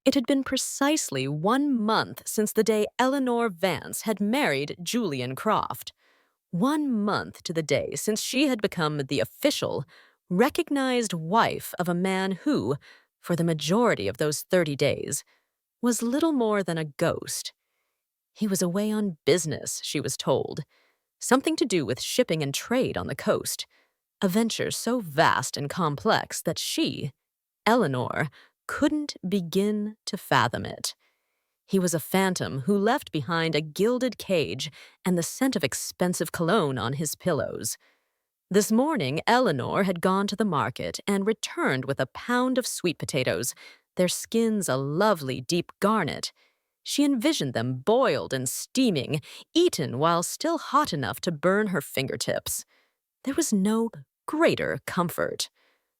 It had been precisely 1 month since the day Eleanor Vance had married Julian Croft. 1 month to the day since she had become the official, recognized wife of a man who, for the majority of those 30 days, was little more than a ghost. He was away on business, she was told. Something to do with shipping and trade on the coast. A venture so vast and complex that she, Eleanor, couldn't begin to fathom it. He was a phantom who left behind a gilded cage and the scent of expensive cologne on his pillows. This morning, Eleanor had gone to the market and returned with a pound of sweet potatoes, their skins a lovely deep garnet. She envisioned them boiled and steaming, eaten while still hot enough to burn her fingertips. There was no greater comfort.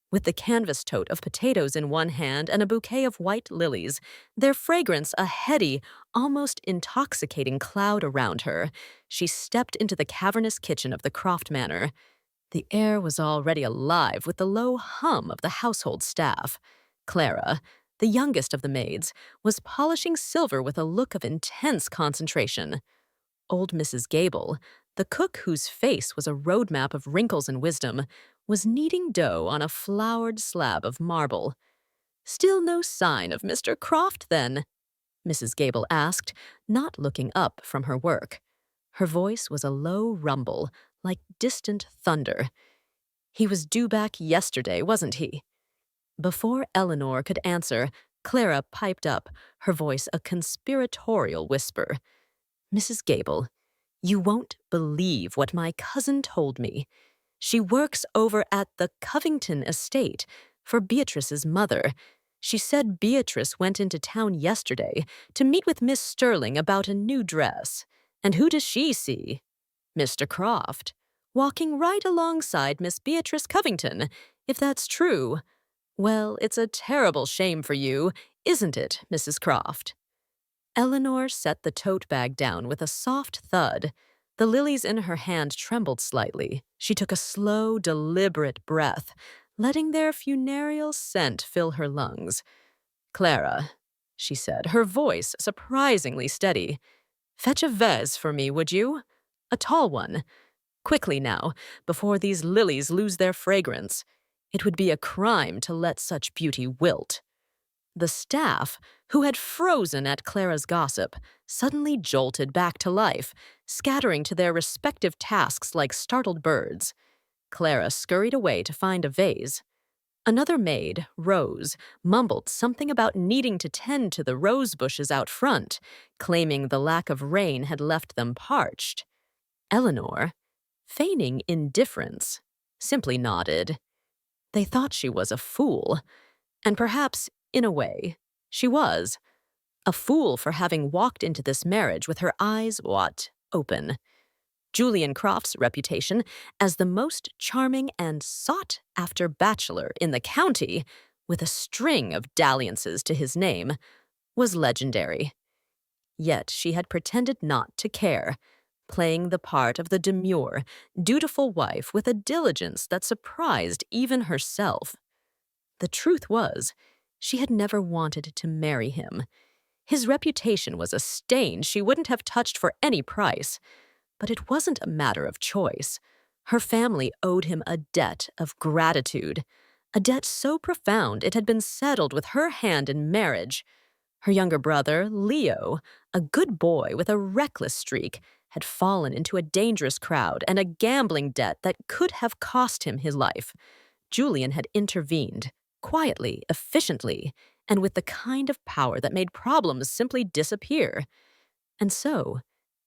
With the canvas tote of potatoes in one hand and a bouquet of white lilies, their fragrance a heady, almost intoxicating cloud around her, she stepped into the cavernous kitchen of the Croft Manor. The air was already alive with the low hum of the household staff. Clara, the youngest of the maids, was polishing silver with a look of intense concentration. Old Mrs. Gable, the cook whose face was a roadmap of wrinkles and wisdom, was kneading dough on a floured slab of marble. "Still no sign of Mr. Croft, then?" Mrs. Gable asked, not looking up from her work. Her voice was a low rumble, like distant thunder. "He was due back yesterday, wasn't he?" Before Eleanor could answer, Clara piped up, her voice a conspiratorial whisper. "Mrs. Gable, you won't believe what my cousin told me. She works over at the Covington estate for Beatrice's mother. She said Beatrice went into town yesterday to meet with Miss Sterling about a new dress. And who does she see? Mr. Croft, walking right alongside Miss Beatrice Covington, if that's true. Well, it's a terrible shame for you, isn't it, Mrs. Croft?" Eleanor set the tote bag down with a soft thud. The lilies in her hand trembled slightly. She took a slow, deliberate breath, letting their funereal scent fill her lungs. "Clara," she said, her voice surprisingly steady, "fetch a vase for me, would you? A tall one. Quickly now, before these lilies lose their fragrance. It would be a crime to let such beauty wilt." The staff, who had frozen at Clara's gossip, suddenly jolted back to life, scattering to their respective tasks like startled birds. Clara scurried away to find a vase. Another maid, Rose, mumbled something about needing to tend to the rose bushes out front, claiming the lack of rain had left them parched. Eleanor, feigning indifference, simply nodded. They thought she was a fool, and perhaps, in a way, she was. A fool for having walked into this marriage with her eyes, open. Julian Croft's reputation as the most charming and sought-after bachelor in the county, with a string of dalliances to his name, was legendary. Yet she had pretended not to care, playing the part of the demure, dutiful wife with a diligence that surprised even herself. The truth was, she had never wanted to marry him. His reputation was a stain she wouldn't have touched for any price. But it wasn't a matter of choice. Her family owed him a debt of gratitude, a debt so profound it had been settled with her hand in marriage. Her younger brother, Leo, a good boy with a reckless streak, had fallen into a dangerous crowd and a gambling debt that could have cost him his life. Julian had intervened, quietly, efficiently, and with the kind of power that made problems simply disappear. And so,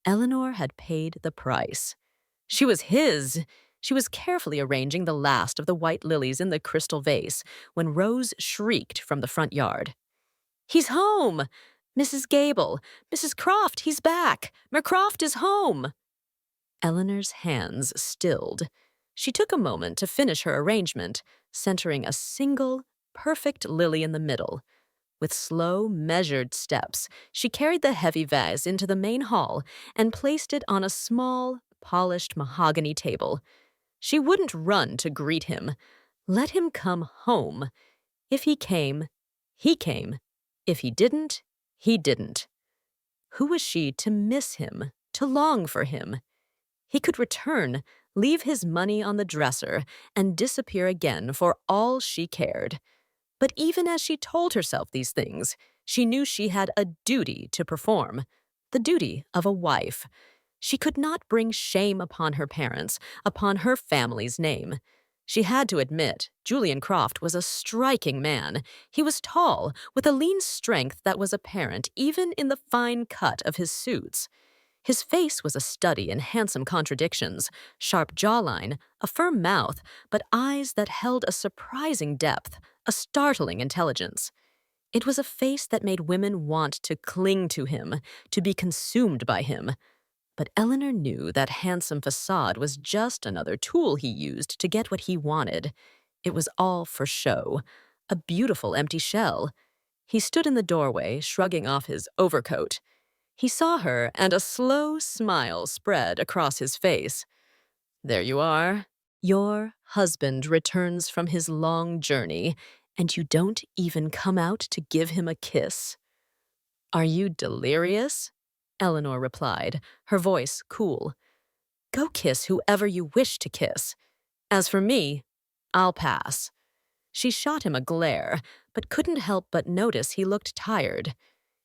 Eleanor had paid the price. She was his. She was carefully arranging the last of the white lilies in the crystal vase when Rose shrieked from the front yard. "He's home! Mrs. Gable! Mrs. Croft, he's back! McCroft is home!" Eleanor's hands stilled. She took a moment to finish her arrangement, centering a single, perfect lily in the middle. With slow, measured steps, she carried the heavy vase into the main hall and placed it on a small, polished mahogany table. She wouldn't run to greet him. Let him come home. If he came, he came. If he didn't, he didn't. Who was she to miss him, to long for him? He could return, leave his money on the dresser, and disappear again for all she cared. But even as she told herself these things, she knew she had a duty to perform, the duty of a wife. She could not bring shame upon her parents, upon her family's name. She had to admit, Julian Croft was a striking man. He was tall, with a lean strength that was apparent even in the fine cut of his suits. His face was a study in handsome contradictions, sharp jawline, a firm mouth, but eyes that held a surprising depth, a startling intelligence. It was a face that made women want to cling to him, to be consumed by him. But Eleanor knew that handsome facade was just another tool he used to get what he wanted. It was all for show, a beautiful empty shell. He stood in the doorway, shrugging off his overcoat. He saw her, and a slow smile spread across his face. There you are. Your husband returns from his long journey, and you don't even come out to give him a kiss. Are you delirious? Eleanor replied, her voice cool. Go kiss whoever you wish to kiss. As for me, I'll pass. She shot him a glare, but couldn't help but notice he looked tired.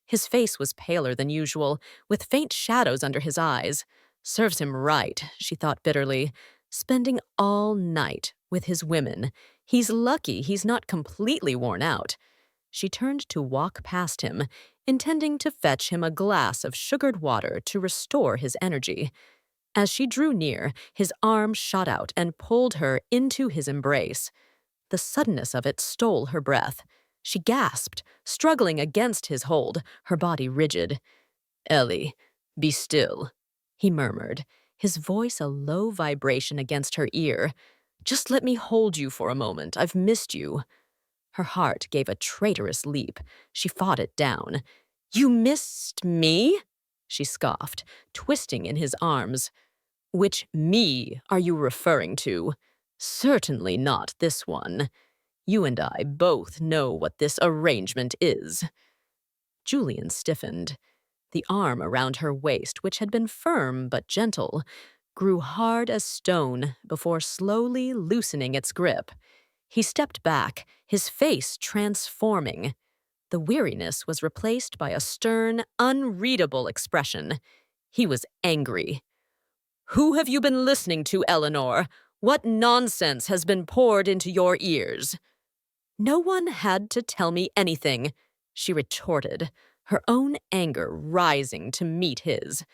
His face was paler than usual, with faint shadows under his eyes. Serves him right, she thought bitterly. Spending all night with his women. He's lucky he's not completely worn out. She turned to walk past him, intending to fetch him a glass of sugared water to restore his energy. As she drew near, his arm shot out and pulled her into his embrace. The suddenness of it stole her breath. She gasped, struggling against his hold, her body rigid. Ellie, be still, he murmured, his voice a low vibration against her ear. Just let me hold you for a moment. I've missed you. Her heart gave a traitorous leap. She fought it down. You missed me? She scoffed, twisting in his arms. Which me are you referring to? Certainly not this one. You and I both know what this arrangement is. Julian stiffened. The arm around her waist, which had been firm but gentle, grew hard as stone before slowly loosening its grip. He stepped back, his face transforming. The weariness was replaced by a stern, unreadable expression. He was angry. Who have you been listening to, Eleanor? What nonsense has been poured into your ears? No one had to tell me anything, she retorted, her own anger rising to meet his.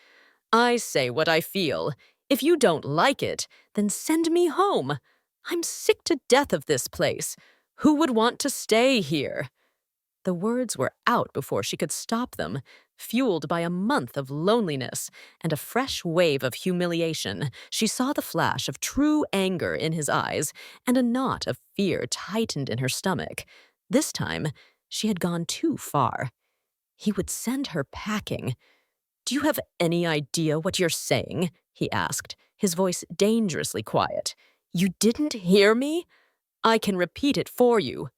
I say what I feel. If you don't like it, then send me home. I'm sick to death of this place. Who would want to stay here? The words were out before she could stop them, fueled by a month of loneliness and a fresh wave of humiliation. She saw the flash of true anger in his eyes, and a knot of fear tightened in her stomach. This time, she had gone too far. He would send her packing. Do you have any idea what you're saying? He asked, his voice dangerously quiet. You didn't hear me? I can repeat it for you.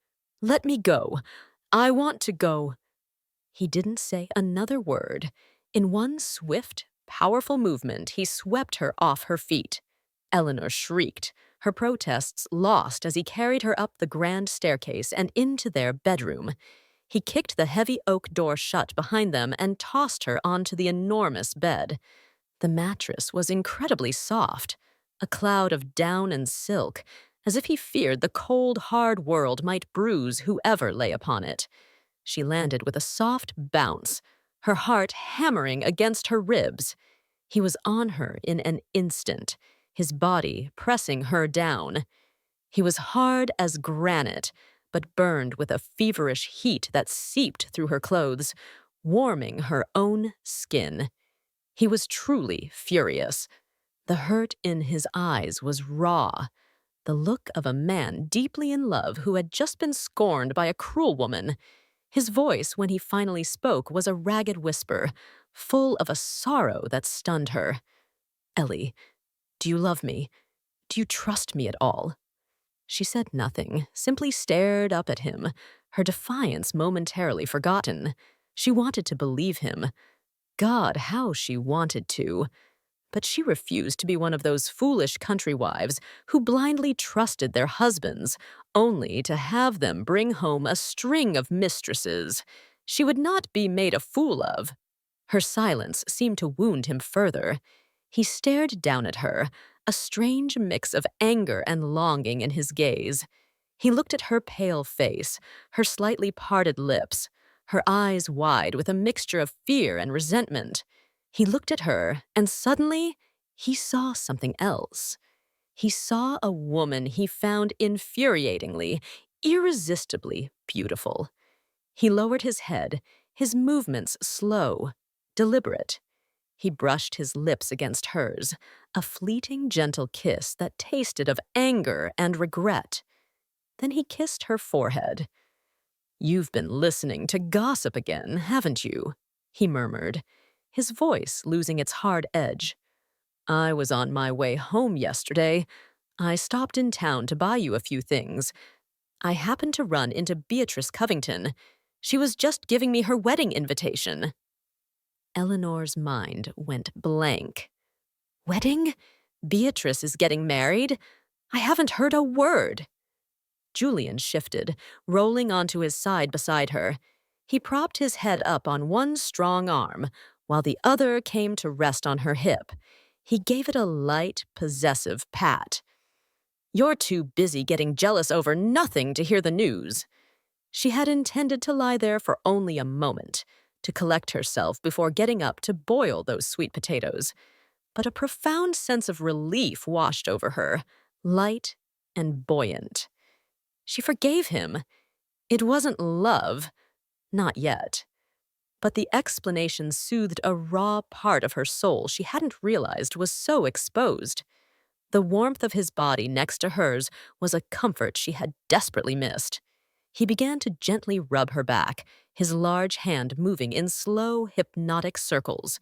Let me go. I want to go. He didn't say another word. In one swift, powerful movement, he swept her off her feet. Eleanor shrieked, her protests lost as he carried her up the grand staircase and into their bedroom. He kicked the heavy oak door shut behind them and tossed her onto the enormous bed. The mattress was incredibly soft, a cloud of down and silk, as if he feared the cold, hard world might bruise whoever lay upon it. She landed with a soft bounce, her heart hammering against her ribs. He was on her in an instant, his body pressing her down. He was hard as granite, but burned with a feverish heat that seeped through her clothes, warming her own skin. He was truly furious. The hurt in his eyes was raw, the look of a man deeply in love who had just been scorned by a cruel woman. His voice, when he finally spoke, was a ragged whisper, full of a sorrow that stunned her. Ellie, do you love me? Do you trust me at all? She said nothing, simply stared up at him, her defiance momentarily forgotten. She wanted to believe him. God, how she wanted to. But she refused to be one of those foolish country wives who blindly trusted their husbands, only to have them bring home a string of mistresses. She would not be made a fool of. Her silence seemed to wound him further. He stared down at her, a strange mix of anger and longing in his gaze. He looked at her pale face, her slightly parted lips, her eyes wide with a mixture of fear and resentment. He looked at her, and suddenly, he saw something else. He saw a woman he found infuriatingly, irresistibly beautiful. He lowered his head, his movements slow, deliberate. He brushed his lips against hers, a fleeting, gentle kiss that tasted of anger and regret. Then he kissed her forehead. "You've been listening to gossip again, haven't you?" he murmured, his voice losing its hard edge. "I was on my way home yesterday. I stopped in town to buy you a few things. I happened to run into Beatrice Covington. She was just giving me her wedding invitation." Eleanor's mind went blank. Wedding? Beatrice is getting married? I haven't heard a word. Julian shifted, rolling onto his side beside her. He propped his head up on one strong arm, while the other came to rest on her hip. He gave it a light, possessive pat. "You're too busy getting jealous over nothing to hear the news." She had intended to lie there for only a moment, to collect herself before getting up to boil those sweet potatoes. But a profound sense of relief washed over her, light and buoyant. She forgave him. It wasn't love, not yet. But the explanation soothed a raw part of her soul she hadn't realized was so exposed. The warmth of his body next to hers was a comfort she had desperately missed. He began to gently rub her back, his large hand moving in slow, hypnotic circles.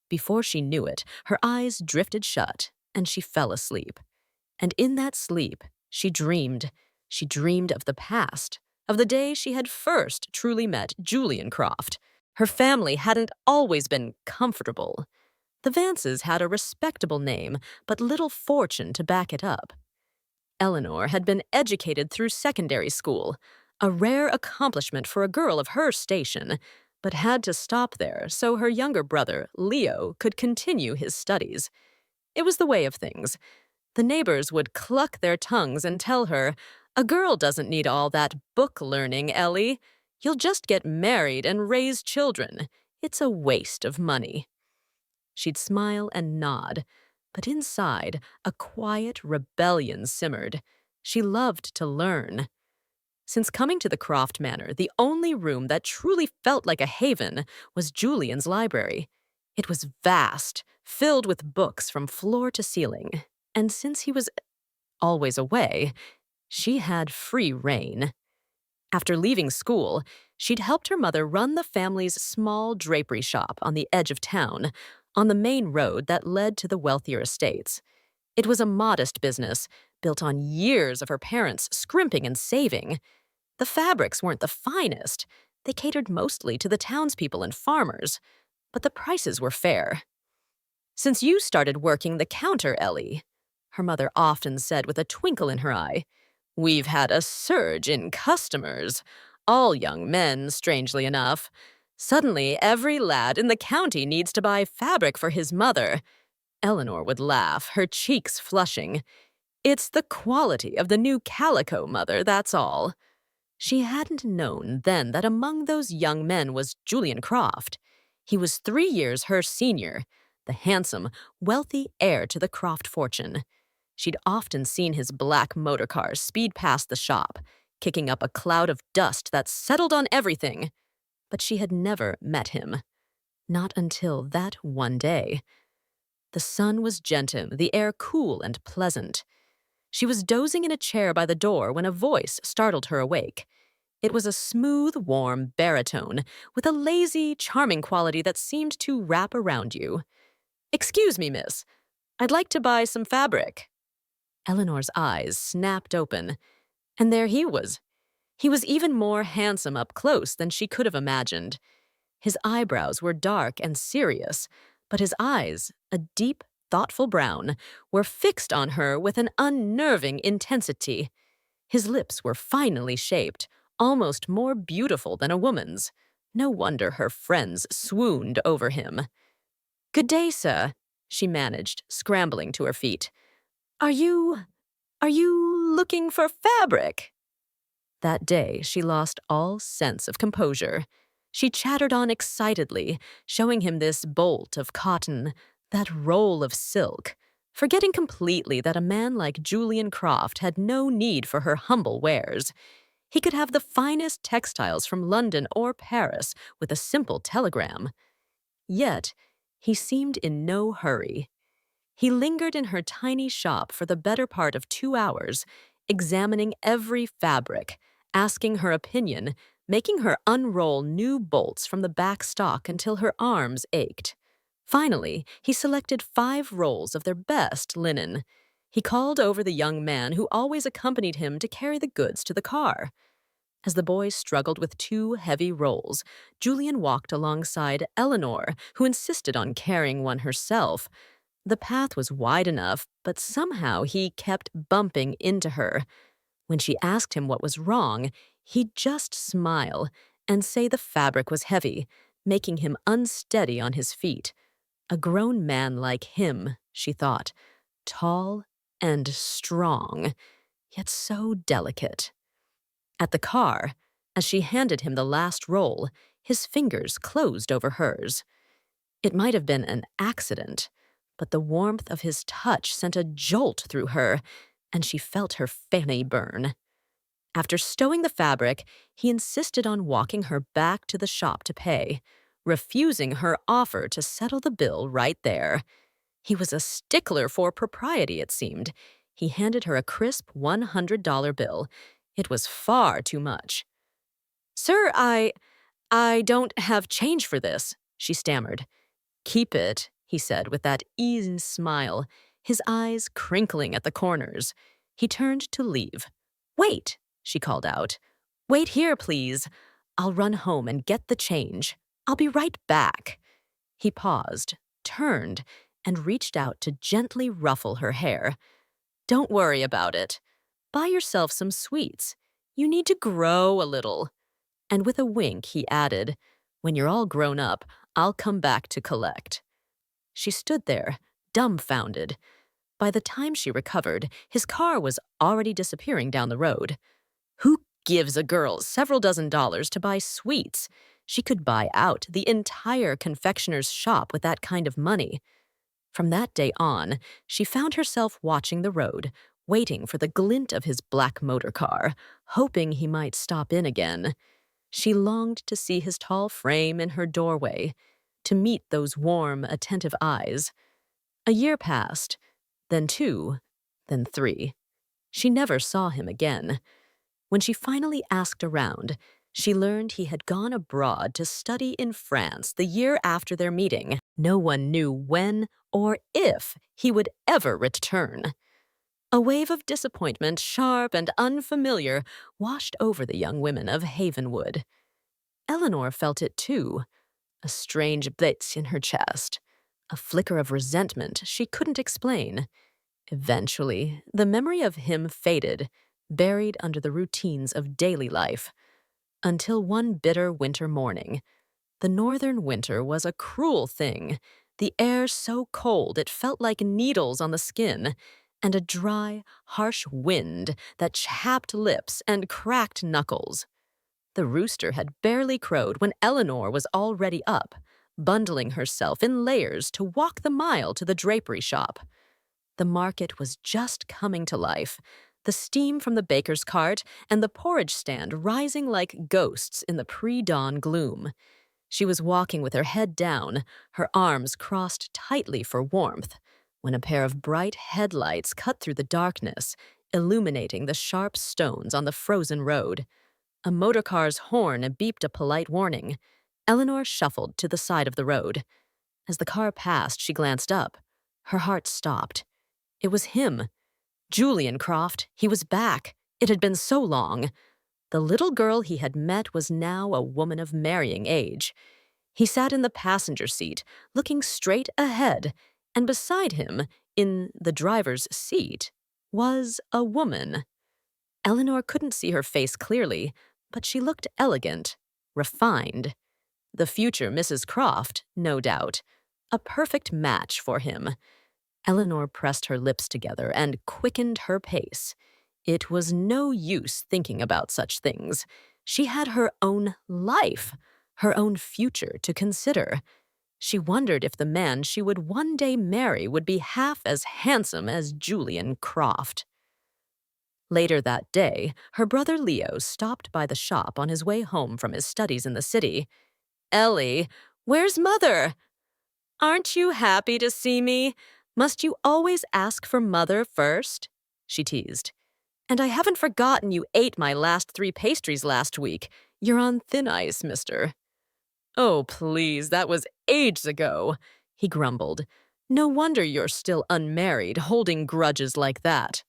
Before she knew it, her eyes drifted shut, and she fell asleep. And in that sleep, she dreamed. She dreamed of the past, of the day she had first truly met Julian Croft. Her family hadn't always been comfortable. The Vances had a respectable name, but little fortune to back it up. Eleanor had been educated through secondary school, a rare accomplishment for a girl of her station, but had to stop there so her younger brother, Leo, could continue his studies. It was the way of things. The neighbors would cluck their tongues and tell her, "A girl doesn't need all that book learning, Ellie. You'll just get married and raise children. It's a waste of money." She'd smile and nod, but inside, a quiet rebellion simmered. She loved to learn. Since coming to the Croft Manor, the only room that truly felt like a haven was Julian's library. It was vast, filled with books from floor to ceiling, and since he was always away, she had free rein. After leaving school, she'd helped her mother run the family's small drapery shop on the edge of town, on the main road that led to the wealthier estates. It was a modest business, built on years of her parents scrimping and saving. The fabrics weren't the finest. They catered mostly to the townspeople and farmers, but the prices were fair. "Since you started working the counter, Ellie," her mother often said with a twinkle in her eye, "we've had a surge in customers. All young men, strangely enough. Suddenly, every lad in the county needs to buy fabric for his mother." Eleanor would laugh, her cheeks flushing. "It's the quality of the new calico, Mother, that's all." She hadn't known then that among those young men was Julian Croft. He was 3 years her senior, the handsome, wealthy heir to the Croft fortune. She'd often seen his black motor car speed past the shop, kicking up a cloud of dust that settled on everything. But she had never met him. Not until that one day. The sun was gentle, the air cool and pleasant. She was dozing in a chair by the door when a voice startled her awake. It was a smooth, warm baritone with a lazy, charming quality that seemed to wrap around you. "Excuse me, miss. I'd like to buy some fabric." Eleanor's eyes snapped open, and there he was. He was even more handsome up close than she could have imagined. His eyebrows were dark and serious, but his eyes, a deep, thoughtful brown, were fixed on her with an unnerving intensity. His lips were finely shaped, almost more beautiful than a woman's. No wonder her friends swooned over him. "Good day, sir," she managed, scrambling to her feet. Are you looking for fabric?" That day, she lost all sense of composure. She chattered on excitedly, showing him this bolt of cotton, that roll of silk, forgetting completely that a man like Julian Croft had no need for her humble wares. He could have the finest textiles from London or Paris with a simple telegram. Yet, he seemed in no hurry. He lingered in her tiny shop for the better part of 2 hours, examining every fabric, asking her opinion, making her unroll new bolts from the back stock until her arms ached. Finally, he selected 5 rolls of their best linen. He called over the young man who always accompanied him to carry the goods to the car. As the boy struggled with 2 heavy rolls, Julian walked alongside Eleanor, who insisted on carrying one herself. The path was wide enough, but somehow he kept bumping into her. When she asked him what was wrong, he'd just smile and say the fabric was heavy, making him unsteady on his feet. A grown man like him, she thought, tall and strong, yet so delicate. At the car, as she handed him the last roll, his fingers closed over hers. It might have been an accident, but the warmth of his touch sent a jolt through her, and she felt her fanny burn. After stowing the fabric, he insisted on walking her back to the shop to pay, refusing her offer to settle the bill right there. He was a stickler for propriety, it seemed. He handed her a crisp $100 bill. It was far too much. "Sir, I don't have change for this," she stammered. "Keep it," he said with that easy smile, his eyes crinkling at the corners. He turned to leave. "Wait," she called out. "Wait here, please. I'll run home and get the change. I'll be right back." He paused, turned, and reached out to gently ruffle her hair. "Don't worry about it. Buy yourself some sweets. You need to grow a little." And with a wink, he added, "When you're all grown up, I'll come back to collect." She stood there, dumbfounded. By the time she recovered, his car was already disappearing down the road. Who gives a girl several dozen dollars to buy sweets? She could buy out the entire confectioner's shop with that kind of money. From that day on, she found herself watching the road, waiting for the glint of his black motor car, hoping he might stop in again. She longed to see his tall frame in her doorway, to meet those warm, attentive eyes. A year passed, then 2, then 3. She never saw him again. When she finally asked around, she learned he had gone abroad to study in France the year after their meeting. No one knew when or if he would ever return. A wave of disappointment, sharp and unfamiliar, washed over the young women of Havenwood. Eleanor felt it too, a strange blitz in her chest, a flicker of resentment she couldn't explain. Eventually, the memory of him faded, buried under the routines of daily life. Until one bitter winter morning. The northern winter was a cruel thing, the air so cold it felt like needles on the skin, and a dry, harsh wind that chapped lips and cracked knuckles. The rooster had barely crowed when Eleanor was already up, bundling herself in layers to walk the mile to the drapery shop. The market was just coming to life, the steam from the baker's cart and the porridge stand rising like ghosts in the pre-dawn gloom. She was walking with her head down, her arms crossed tightly for warmth, when a pair of bright headlights cut through the darkness, illuminating the sharp stones on the frozen road. A motorcar's horn beeped a polite warning. Eleanor shuffled to the side of the road. As the car passed, she glanced up. Her heart stopped. It was him. Julian Croft. He was back. It had been so long. The little girl he had met was now a woman of marrying age. He sat in the passenger seat, looking straight ahead, and beside him, in the driver's seat, was a woman. Eleanor couldn't see her face clearly, but she looked elegant, refined. The future Mrs. Croft, no doubt. A perfect match for him. Eleanor pressed her lips together and quickened her pace. It was no use thinking about such things. She had her own life, her own future to consider. She wondered if the man she would one day marry would be half as handsome as Julian Croft. Later that day, her brother Leo stopped by the shop on his way home from his studies in the city. "Ellie, where's Mother?" "Aren't you happy to see me? Must you always ask for Mother first?" she teased. "And I haven't forgotten you ate my last 3 pastries last week. You're on thin ice, mister." "Oh, please, that was ages ago," he grumbled. "No wonder you're still unmarried, holding grudges like that."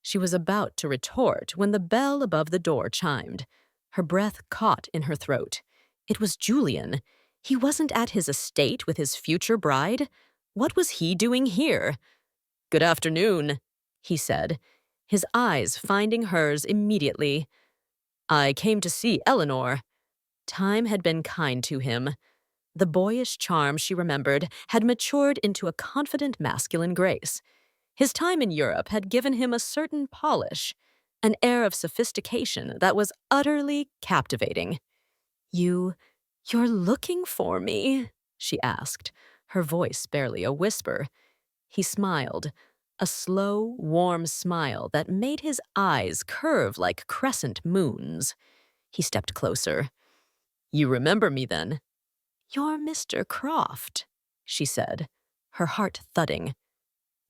She was about to retort when the bell above the door chimed. Her breath caught in her throat. It was Julian. He wasn't at his estate with his future bride. What was he doing here? "Good afternoon," he said, his eyes finding hers immediately. "I came to see Eleanor." Time had been kind to him. The boyish charm she remembered had matured into a confident masculine grace. His time in Europe had given him a certain polish, an air of sophistication that was utterly captivating. You're looking for me?" she asked, her voice barely a whisper. He smiled, a slow, warm smile that made his eyes curve like crescent moons. He stepped closer. "You remember me, then?" "You're Mr. Croft," she said, her heart thudding.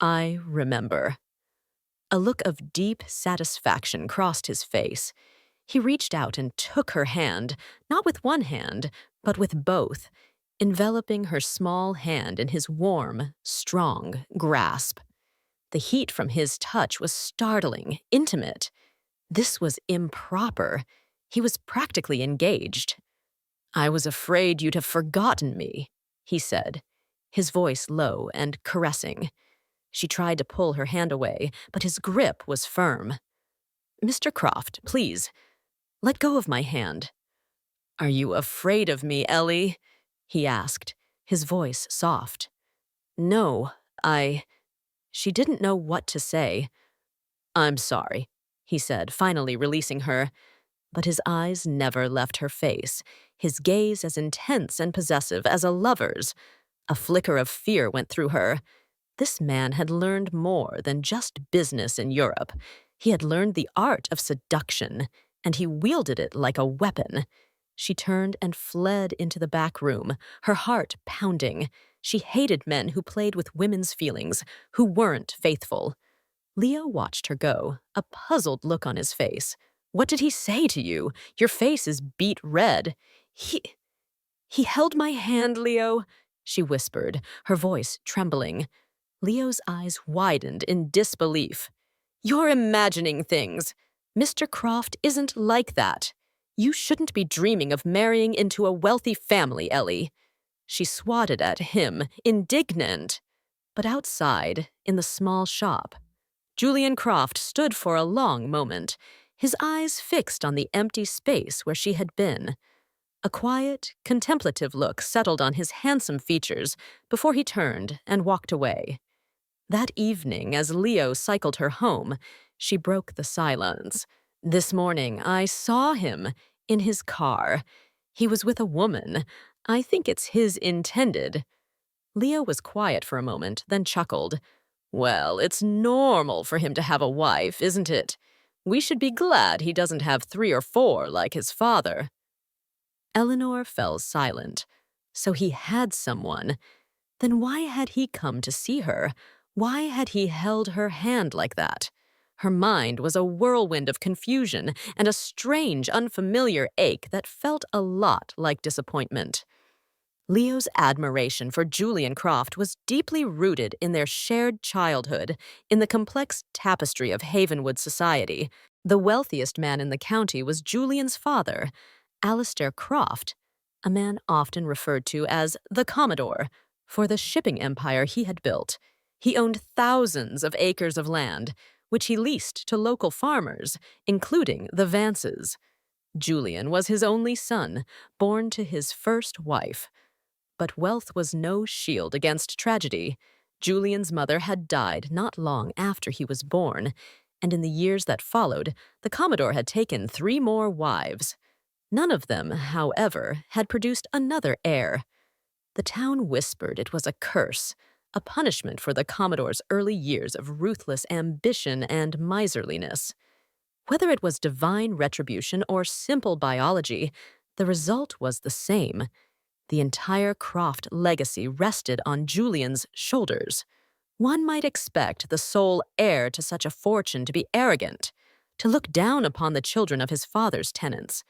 "I remember." A look of deep satisfaction crossed his face. He reached out and took her hand, not with one hand, but with both, enveloping her small hand in his warm, strong grasp. The heat from his touch was startling, intimate. This was improper. He was practically engaged. "I was afraid you'd have forgotten me," he said, his voice low and caressing. She tried to pull her hand away, but his grip was firm. "Mr. Croft, please, let go of my hand." "Are you afraid of me, Ellie?" he asked, his voice soft. "No, She didn't know what to say. "I'm sorry," he said, finally releasing her. But his eyes never left her face, his gaze as intense and possessive as a lover's. A flicker of fear went through her. This man had learned more than just business in Europe. He had learned the art of seduction, and he wielded it like a weapon. She turned and fled into the back room, her heart pounding. She hated men who played with women's feelings, who weren't faithful. Leo watched her go, a puzzled look on his face. "What did he say to you? Your face is beet red." He held my hand, Leo," she whispered, her voice trembling. Leo's eyes widened in disbelief. "You're imagining things. Mr. Croft isn't like that. You shouldn't be dreaming of marrying into a wealthy family, Ellie." She swatted at him, indignant. But outside, in the small shop, Julian Croft stood for a long moment, his eyes fixed on the empty space where she had been. A quiet, contemplative look settled on his handsome features before he turned and walked away. That evening, as Leo cycled her home, she broke the silence. "This morning, I saw him in his car. He was with a woman. I think it's his intended." Leo was quiet for a moment, then chuckled. "Well, it's normal for him to have a wife, isn't it? We should be glad he doesn't have 3 or 4 like his father." Eleanor fell silent. So he had someone. Then why had he come to see her? Why had he held her hand like that? Her mind was a whirlwind of confusion and a strange, unfamiliar ache that felt a lot like disappointment. Leo's admiration for Julian Croft was deeply rooted in their shared childhood, in the complex tapestry of Havenwood society. The wealthiest man in the county was Julian's father, Alistair Croft, a man often referred to as the Commodore, for the shipping empire he had built. He owned thousands of acres of land, which he leased to local farmers, including the Vances. Julian was his only son, born to his first wife. But wealth was no shield against tragedy. Julian's mother had died not long after he was born, and in the years that followed, the Commodore had taken 3 more wives. None of them, however, had produced another heir. The town whispered it was a curse, a punishment for the Commodore's early years of ruthless ambition and miserliness. Whether it was divine retribution or simple biology, the result was the same. The entire Croft legacy rested on Julian's shoulders. One might expect the sole heir to such a fortune to be arrogant, to look down upon the children of his father's tenants.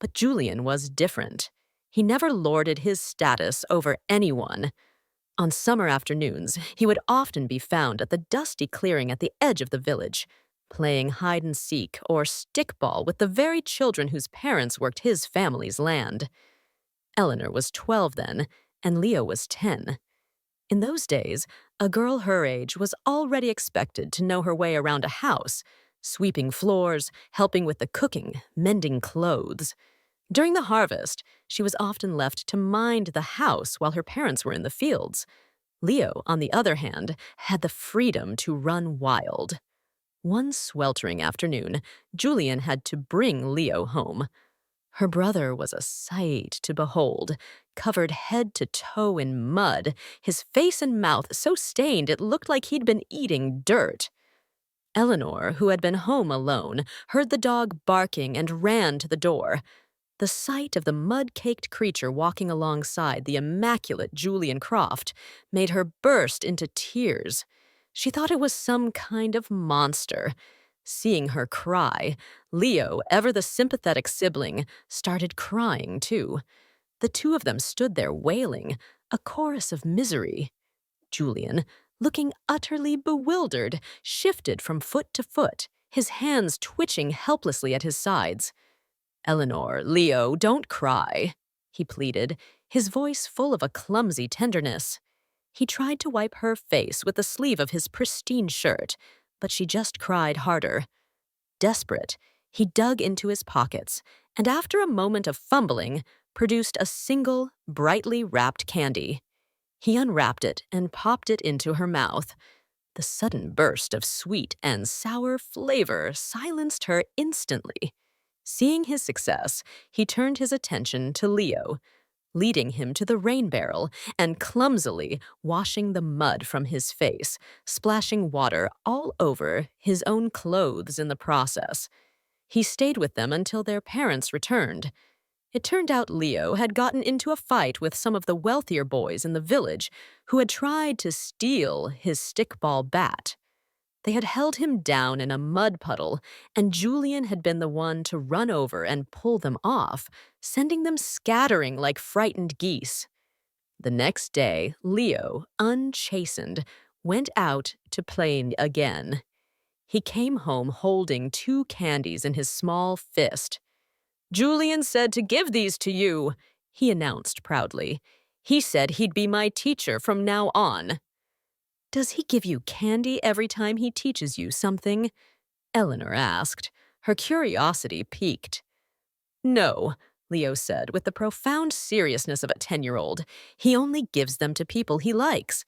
But Julian was different. He never lorded his status over anyone. On summer afternoons, he would often be found at the dusty clearing at the edge of the village, playing hide-and-seek or stickball with the very children whose parents worked his family's land. Eleanor was 12 then, and Leo was 10. In those days, a girl her age was already expected to know her way around a house, sweeping floors, helping with the cooking, mending clothes. During the harvest, she was often left to mind the house while her parents were in the fields. Leo, on the other hand, had the freedom to run wild. One sweltering afternoon, Julian had to bring Leo home. Her brother was a sight to behold, covered head to toe in mud, his face and mouth so stained it looked like he'd been eating dirt. Eleanor, who had been home alone, heard the dog barking and ran to the door. The sight of the mud-caked creature walking alongside the immaculate Julian Croft made her burst into tears. She thought it was some kind of monster. Seeing her cry, Leo, ever the sympathetic sibling, started crying too. The two of them stood there wailing, a chorus of misery. Julian, looking utterly bewildered, shifted from foot to foot, his hands twitching helplessly at his sides. "Eleanor, Leo, don't cry," he pleaded, his voice full of a clumsy tenderness. He tried to wipe her face with the sleeve of his pristine shirt, but she just cried harder. Desperate, he dug into his pockets, and after a moment of fumbling, produced a single, brightly wrapped candy. He unwrapped it and popped it into her mouth. The sudden burst of sweet and sour flavor silenced her instantly. Seeing his success, he turned his attention to Leo, leading him to the rain barrel and clumsily washing the mud from his face, splashing water all over his own clothes in the process. He stayed with them until their parents returned. It turned out Leo had gotten into a fight with some of the wealthier boys in the village who had tried to steal his stickball bat. They had held him down in a mud puddle, and Julian had been the one to run over and pull them off, sending them scattering like frightened geese. The next day, Leo, unchastened, went out to play again. He came home holding 2 candies in his small fist. "Julian said to give these to you," he announced proudly. "He said he'd be my teacher from now on." "Does he give you candy every time he teaches you something?" Eleanor asked. Her curiosity piqued. "No," Leo said with the profound seriousness of a 10-year-old. "He only gives them to people he likes."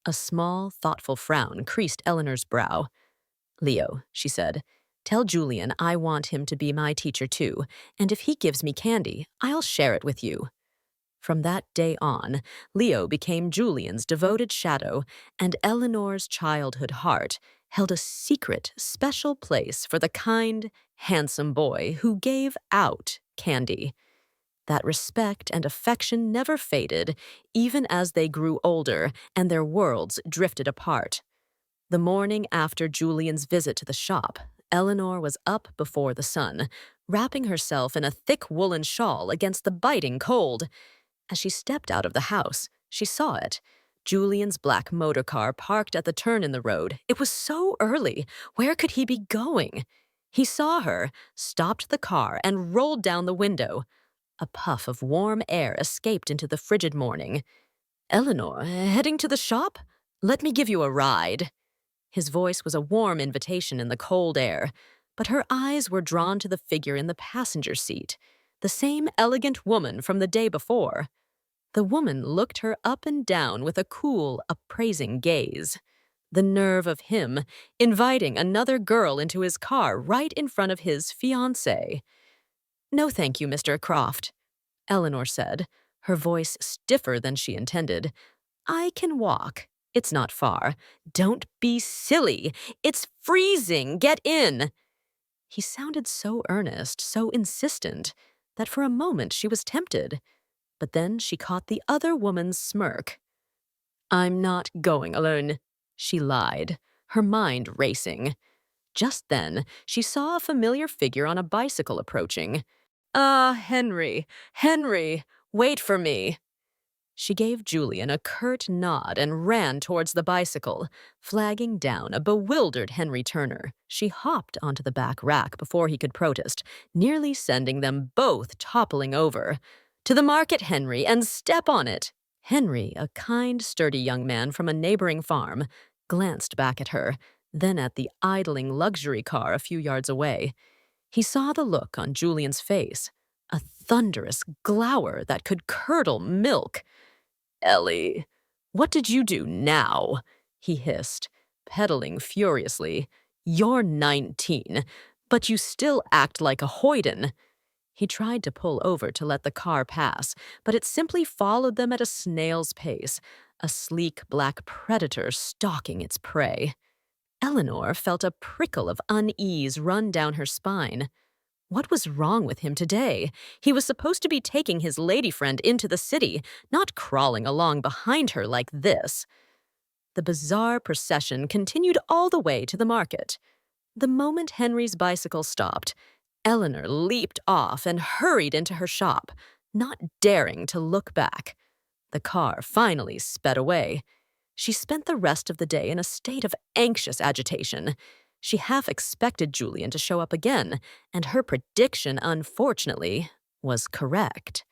A small, thoughtful frown creased Eleanor's brow. "Leo," she said, "tell Julian I want him to be my teacher too, and if he gives me candy, I'll share it with you." From that day on, Leo became Julian's devoted shadow, and Eleanor's childhood heart held a secret, special place for the kind, handsome boy who gave out candy. That respect and affection never faded, even as they grew older and their worlds drifted apart. The morning after Julian's visit to the shop, Eleanor was up before the sun, wrapping herself in a thick woolen shawl against the biting cold. As she stepped out of the house, she saw it. Julian's black motor car parked at the turn in the road. It was so early. Where could he be going? He saw her, stopped the car, and rolled down the window. A puff of warm air escaped into the frigid morning. "Eleanor, heading to the shop? Let me give you a ride." His voice was a warm invitation in the cold air, but her eyes were drawn to the figure in the passenger seat, the same elegant woman from the day before. The woman looked her up and down with a cool, appraising gaze. The nerve of him, inviting another girl into his car right in front of his fiancée. "No, thank you, Mr. Croft," Eleanor said, her voice stiffer than she intended. "I can walk. It's not far." "Don't be silly. It's freezing. Get in." He sounded so earnest, so insistent, that for a moment she was tempted. But then she caught the other woman's smirk. "I'm not going alone," she lied, her mind racing. Just then, she saw a familiar figure on a bicycle approaching. "Ah, Henry, wait for me." She gave Julian a curt nod and ran towards the bicycle, flagging down a bewildered Henry Turner. She hopped onto the back rack before he could protest, nearly sending them both toppling over. "To the market, Henry, and step on it." Henry, a kind, sturdy young man from a neighboring farm, glanced back at her, then at the idling luxury car a few yards away. He saw the look on Julian's face, a thunderous glower that could curdle milk. "Ellie, what did you do now?" he hissed, pedaling furiously. "You're 19, but you still act like a hoyden." He tried to pull over to let the car pass, but it simply followed them at a snail's pace, a sleek black predator stalking its prey. Eleanor felt a prickle of unease run down her spine. What was wrong with him today? He was supposed to be taking his lady friend into the city, not crawling along behind her like this. The bizarre procession continued all the way to the market. The moment Henry's bicycle stopped, Eleanor leaped off and hurried into her shop, not daring to look back. The car finally sped away. She spent the rest of the day in a state of anxious agitation. She half expected Julian to show up again, and her prediction, unfortunately, was correct.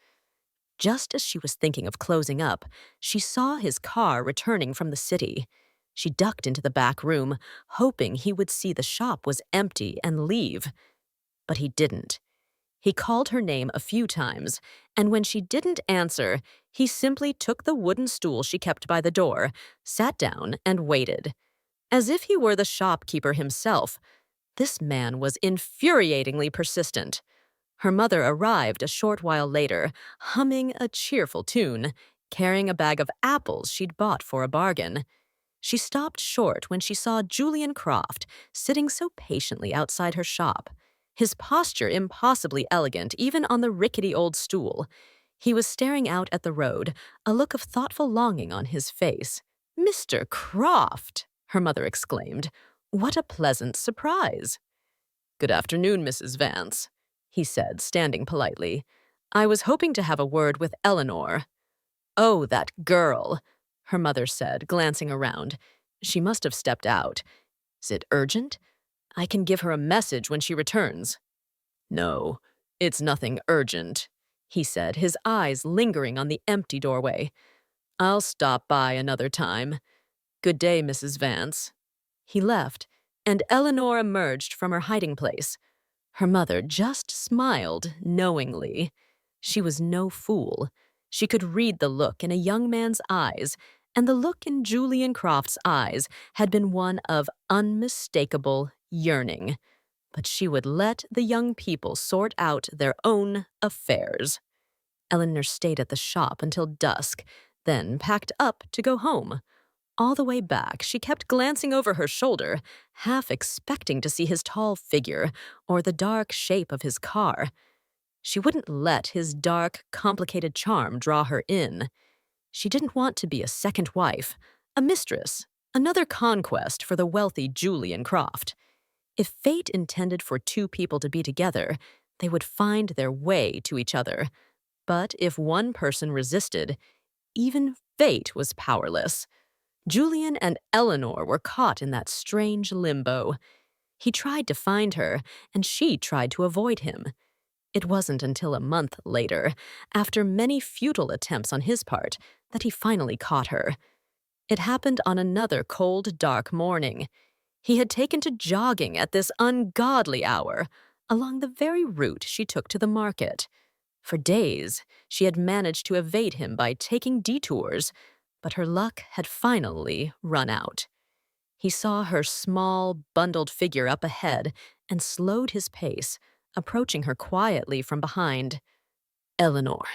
Just as she was thinking of closing up, she saw his car returning from the city. She ducked into the back room, hoping he would see the shop was empty and leave. But he didn't. He called her name a few times, and when she didn't answer, he simply took the wooden stool she kept by the door, sat down, and waited. As if he were the shopkeeper himself, this man was infuriatingly persistent. Her mother arrived a short while later, humming a cheerful tune, carrying a bag of apples she'd bought for a bargain. She stopped short when she saw Julian Croft sitting so patiently outside her shop, his posture impossibly elegant even on the rickety old stool. He was staring out at the road, a look of thoughtful longing on his face. "Mr. Croft!" her mother exclaimed. "What a pleasant surprise." "Good afternoon, Mrs. Vance," he said, standing politely. "I was hoping to have a word with Eleanor." "Oh, that girl," her mother said, glancing around. "She must have stepped out. Is it urgent? I can give her a message when she returns." "No, it's nothing urgent," he said, his eyes lingering on the empty doorway. "I'll stop by another time. Good day, Mrs. Vance." He left, and Eleanor emerged from her hiding place. Her mother just smiled knowingly. She was no fool. She could read the look in a young man's eyes, and the look in Julian Croft's eyes had been one of unmistakable yearning. But she would let the young people sort out their own affairs. Eleanor stayed at the shop until dusk, then packed up to go home. All the way back, she kept glancing over her shoulder, half expecting to see his tall figure or the dark shape of his car. She wouldn't let his dark, complicated charm draw her in. She didn't want to be a second wife, a mistress, another conquest for the wealthy Julian Croft. If fate intended for two people to be together, they would find their way to each other. But if one person resisted, even fate was powerless. Julian and Eleanor were caught in that strange limbo. He tried to find her, and she tried to avoid him. It wasn't until a month later, after many futile attempts on his part, that he finally caught her. It happened on another cold, dark morning. He had taken to jogging at this ungodly hour, along the very route she took to the market. For days, she had managed to evade him by taking detours, but her luck had finally run out. He saw her small, bundled figure up ahead and slowed his pace, approaching her quietly from behind. Eleanor.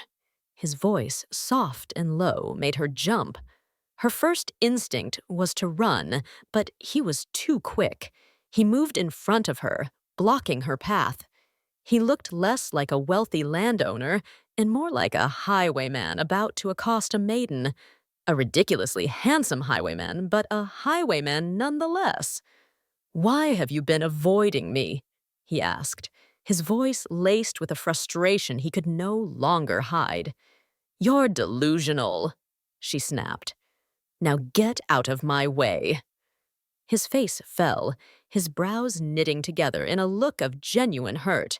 His voice, soft and low, made her jump. Her first instinct was to run, but he was too quick. He moved in front of her, blocking her path. He looked less like a wealthy landowner and more like a highwayman about to accost a maiden. A ridiculously handsome highwayman, but a highwayman nonetheless. "Why have you been avoiding me?" he asked, his voice laced with a frustration he could no longer hide. "You're delusional," she snapped. "Now get out of my way." His face fell, his brows knitting together in a look of genuine hurt.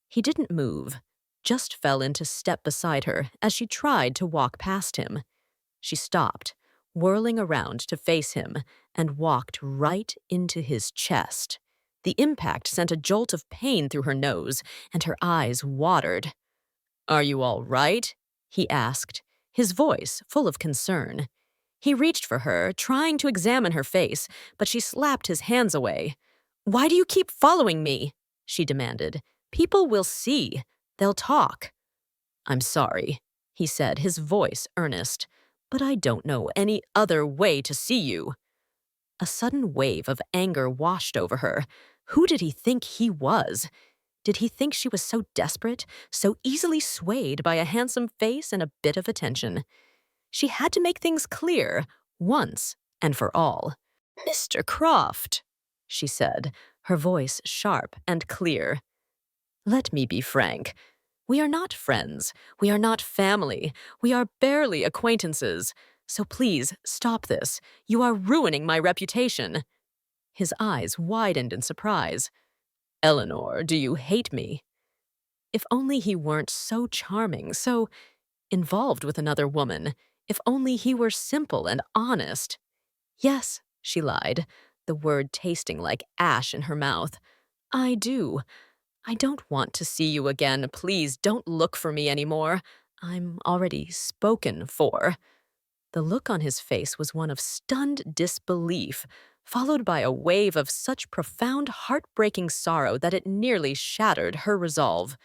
He didn't move, just fell into step beside her as she tried to walk past him. She stopped, whirling around to face him, and walked right into his chest. The impact sent a jolt of pain through her nose, and her eyes watered. "Are you all right?" he asked, his voice full of concern. He reached for her, trying to examine her face, but she slapped his hands away. "Why do you keep following me?" she demanded. "People will see. They'll talk." "I'm sorry," he said, his voice earnest, "but I don't know any other way to see you." A sudden wave of anger washed over her. Who did he think he was? Did he think she was so desperate, so easily swayed by a handsome face and a bit of attention? She had to make things clear, once and for all. "Mr. Croft," she said, her voice sharp and clear. "Let me be frank. We are not friends. We are not family. We are barely acquaintances. So please, stop this. You are ruining my reputation." His eyes widened in surprise. "Eleanor, do you hate me?" If only he weren't so charming, so involved with another woman. If only he were simple and honest. "Yes," she lied, the word tasting like ash in her mouth. "I do. I don't want to see you again. Please don't look for me anymore. I'm already spoken for." The look on his face was one of stunned disbelief, followed by a wave of such profound, heartbreaking sorrow that it nearly shattered her resolve.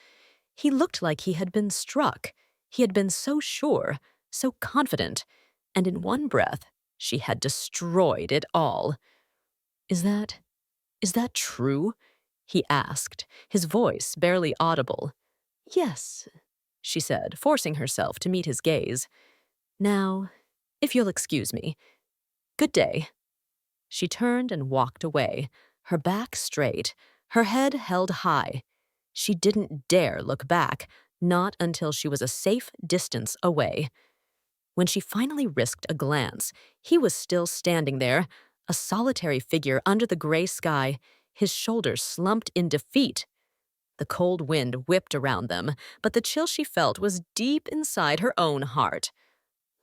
He looked like he had been struck. He had been so sure, so confident, and in one breath, she had destroyed it all. Is that true?" he asked, his voice barely audible. "Yes," she said, forcing herself to meet his gaze. "Now, if you'll excuse me. Good day." She turned and walked away, her back straight, her head held high. She didn't dare look back, not until she was a safe distance away. When she finally risked a glance, he was still standing there, a solitary figure under the gray sky, his shoulders slumped in defeat. The cold wind whipped around them, but the chill she felt was deep inside her own heart.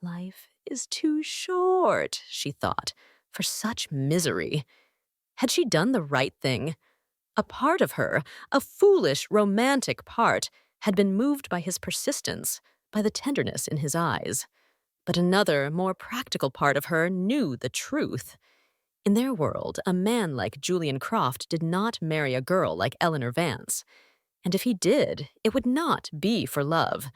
"Life is too short," she thought, "for such misery." Had she done the right thing? A part of her, a foolish, romantic part, had been moved by his persistence, by the tenderness in his eyes. But another, more practical part of her knew the truth. In their world, a man like Julian Croft did not marry a girl like Eleanor Vance. And if he did, it would not be for love.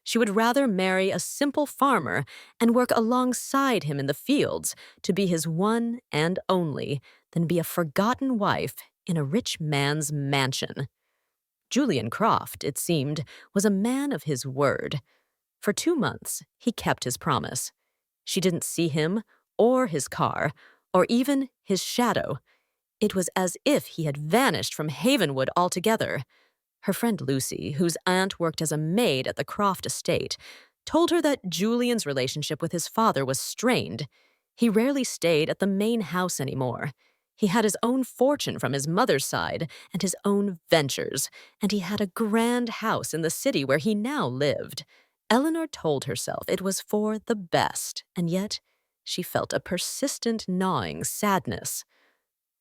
She would rather marry a simple farmer and work alongside him in the fields to be his one and only than be a forgotten wife in a rich man's mansion. Julian Croft, it seemed, was a man of his word. For 2 months, he kept his promise. She didn't see him, or his car, or even his shadow. It was as if he had vanished from Havenwood altogether. Her friend Lucy, whose aunt worked as a maid at the Croft estate, told her that Julian's relationship with his father was strained. He rarely stayed at the main house anymore. He had his own fortune from his mother's side and his own ventures, and he had a grand house in the city where he now lived. Eleanor told herself it was for the best, and yet she felt a persistent gnawing sadness.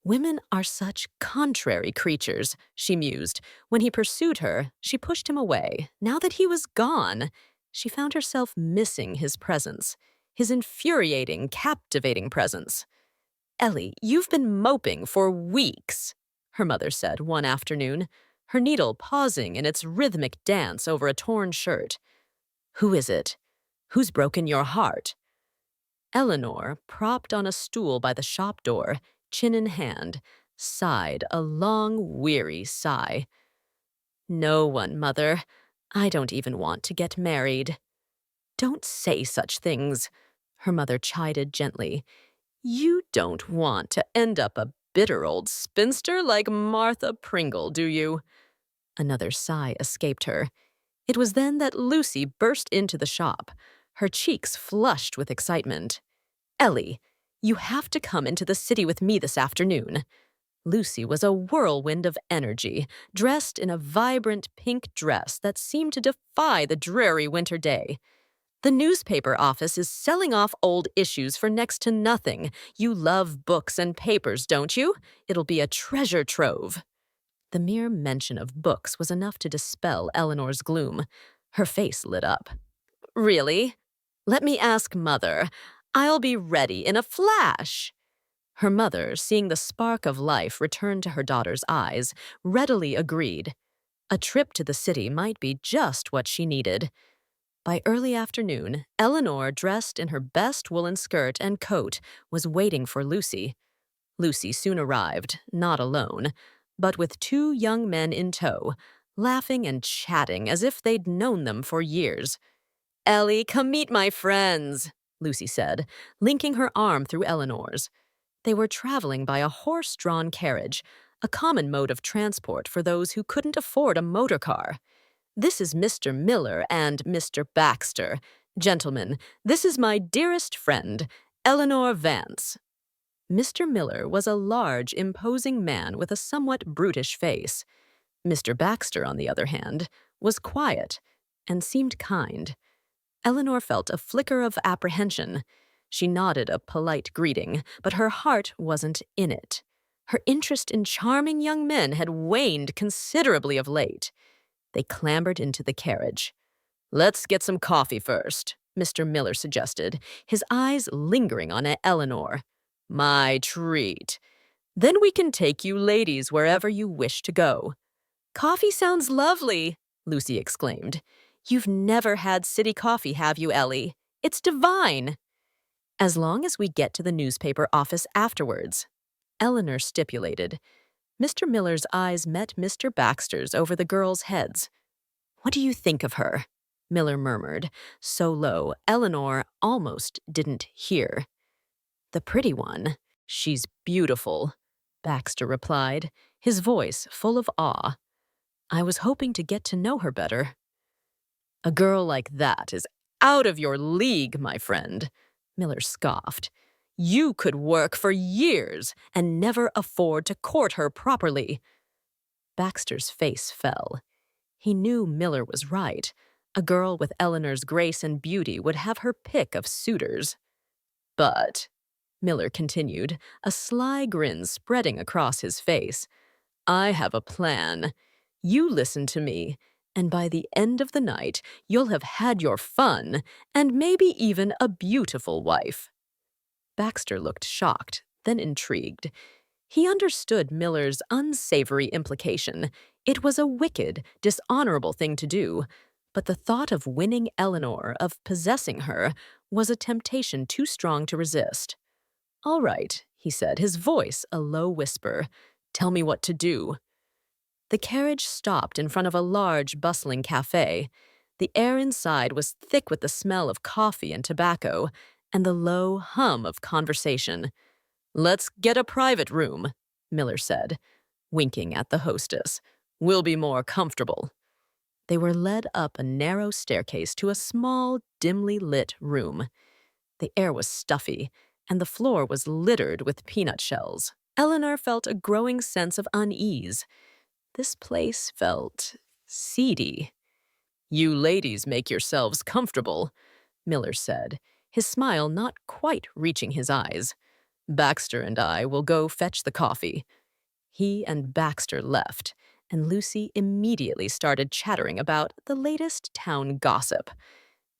Women are such contrary creatures, she mused. When he pursued her, she pushed him away. Now that he was gone, she found herself missing his presence, his infuriating, captivating presence. Ellie, you've been moping for weeks, her mother said one afternoon, her needle pausing in its rhythmic dance over a torn shirt. Who is it? Who's broken your heart? Eleanor, propped on a stool by the shop door, chin in hand, sighed a long, weary sigh. No one, Mother. I don't even want to get married. Don't say such things, her mother chided gently. You don't want to end up a bitter old spinster like Martha Pringle, do you? Another sigh escaped her. It was then that Lucy burst into the shop, her cheeks flushed with excitement. Ellie, you have to come into the city with me this afternoon. Lucy was a whirlwind of energy, dressed in a vibrant pink dress that seemed to defy the dreary winter day. The newspaper office is selling off old issues for next to nothing. You love books and papers, don't you? It'll be a treasure trove. The mere mention of books was enough to dispel Eleanor's gloom. Her face lit up. Really? Let me ask Mother. I'll be ready in a flash. Her mother, seeing the spark of life return to her daughter's eyes, readily agreed. A trip to the city might be just what she needed. By early afternoon, Eleanor, dressed in her best woolen skirt and coat, was waiting for Lucy. Lucy soon arrived, not alone, but with two young men in tow, laughing and chatting as if they'd known them for years. Ellie, come meet my friends, Lucy said, linking her arm through Eleanor's. They were traveling by a horse-drawn carriage, a common mode of transport for those who couldn't afford a motor car. This is Mr. Miller and Mr. Baxter. Gentlemen, this is my dearest friend, Eleanor Vance. Mr. Miller was a large, imposing man with a somewhat brutish face. Mr. Baxter, on the other hand, was quiet and seemed kind. Eleanor felt a flicker of apprehension. She nodded a polite greeting, but her heart wasn't in it. Her interest in charming young men had waned considerably of late. They clambered into the carriage. Let's get some coffee first, Mr. Miller suggested, his eyes lingering on Eleanor. My treat. Then we can take you ladies wherever you wish to go. Coffee sounds lovely, Lucy exclaimed. You've never had city coffee, have you, Ellie? It's divine. As long as we get to the newspaper office afterwards, Eleanor stipulated. Mr. Miller's eyes met Mr. Baxter's over the girls' heads. What do you think of her? Miller murmured, so low Eleanor almost didn't hear. The pretty one. She's beautiful, Baxter replied, his voice full of awe. I was hoping to get to know her better. A girl like that is out of your league, my friend, Miller scoffed. You could work for years and never afford to court her properly. Baxter's face fell. He knew Miller was right. A girl with Eleanor's grace and beauty would have her pick of suitors. But, Miller continued, a sly grin spreading across his face, I have a plan. You listen to me, and by the end of the night, you'll have had your fun and maybe even a beautiful wife. Baxter looked shocked, then intrigued. He understood Miller's unsavory implication. It was a wicked, dishonorable thing to do, but the thought of winning Eleanor, of possessing her, was a temptation too strong to resist. All right, he said, his voice a low whisper. Tell me what to do. The carriage stopped in front of a large, bustling cafe. The air inside was thick with the smell of coffee and tobacco, and the low hum of conversation. Let's get a private room, Miller said, winking at the hostess. We'll be more comfortable. They were led up a narrow staircase to a small, dimly lit room. The air was stuffy, and the floor was littered with peanut shells. Eleanor felt a growing sense of unease. This place felt seedy. "You ladies make yourselves comfortable," Miller said, his smile not quite reaching his eyes. "Baxter and I will go fetch the coffee." He and Baxter left, and Lucy immediately started chattering about the latest town gossip.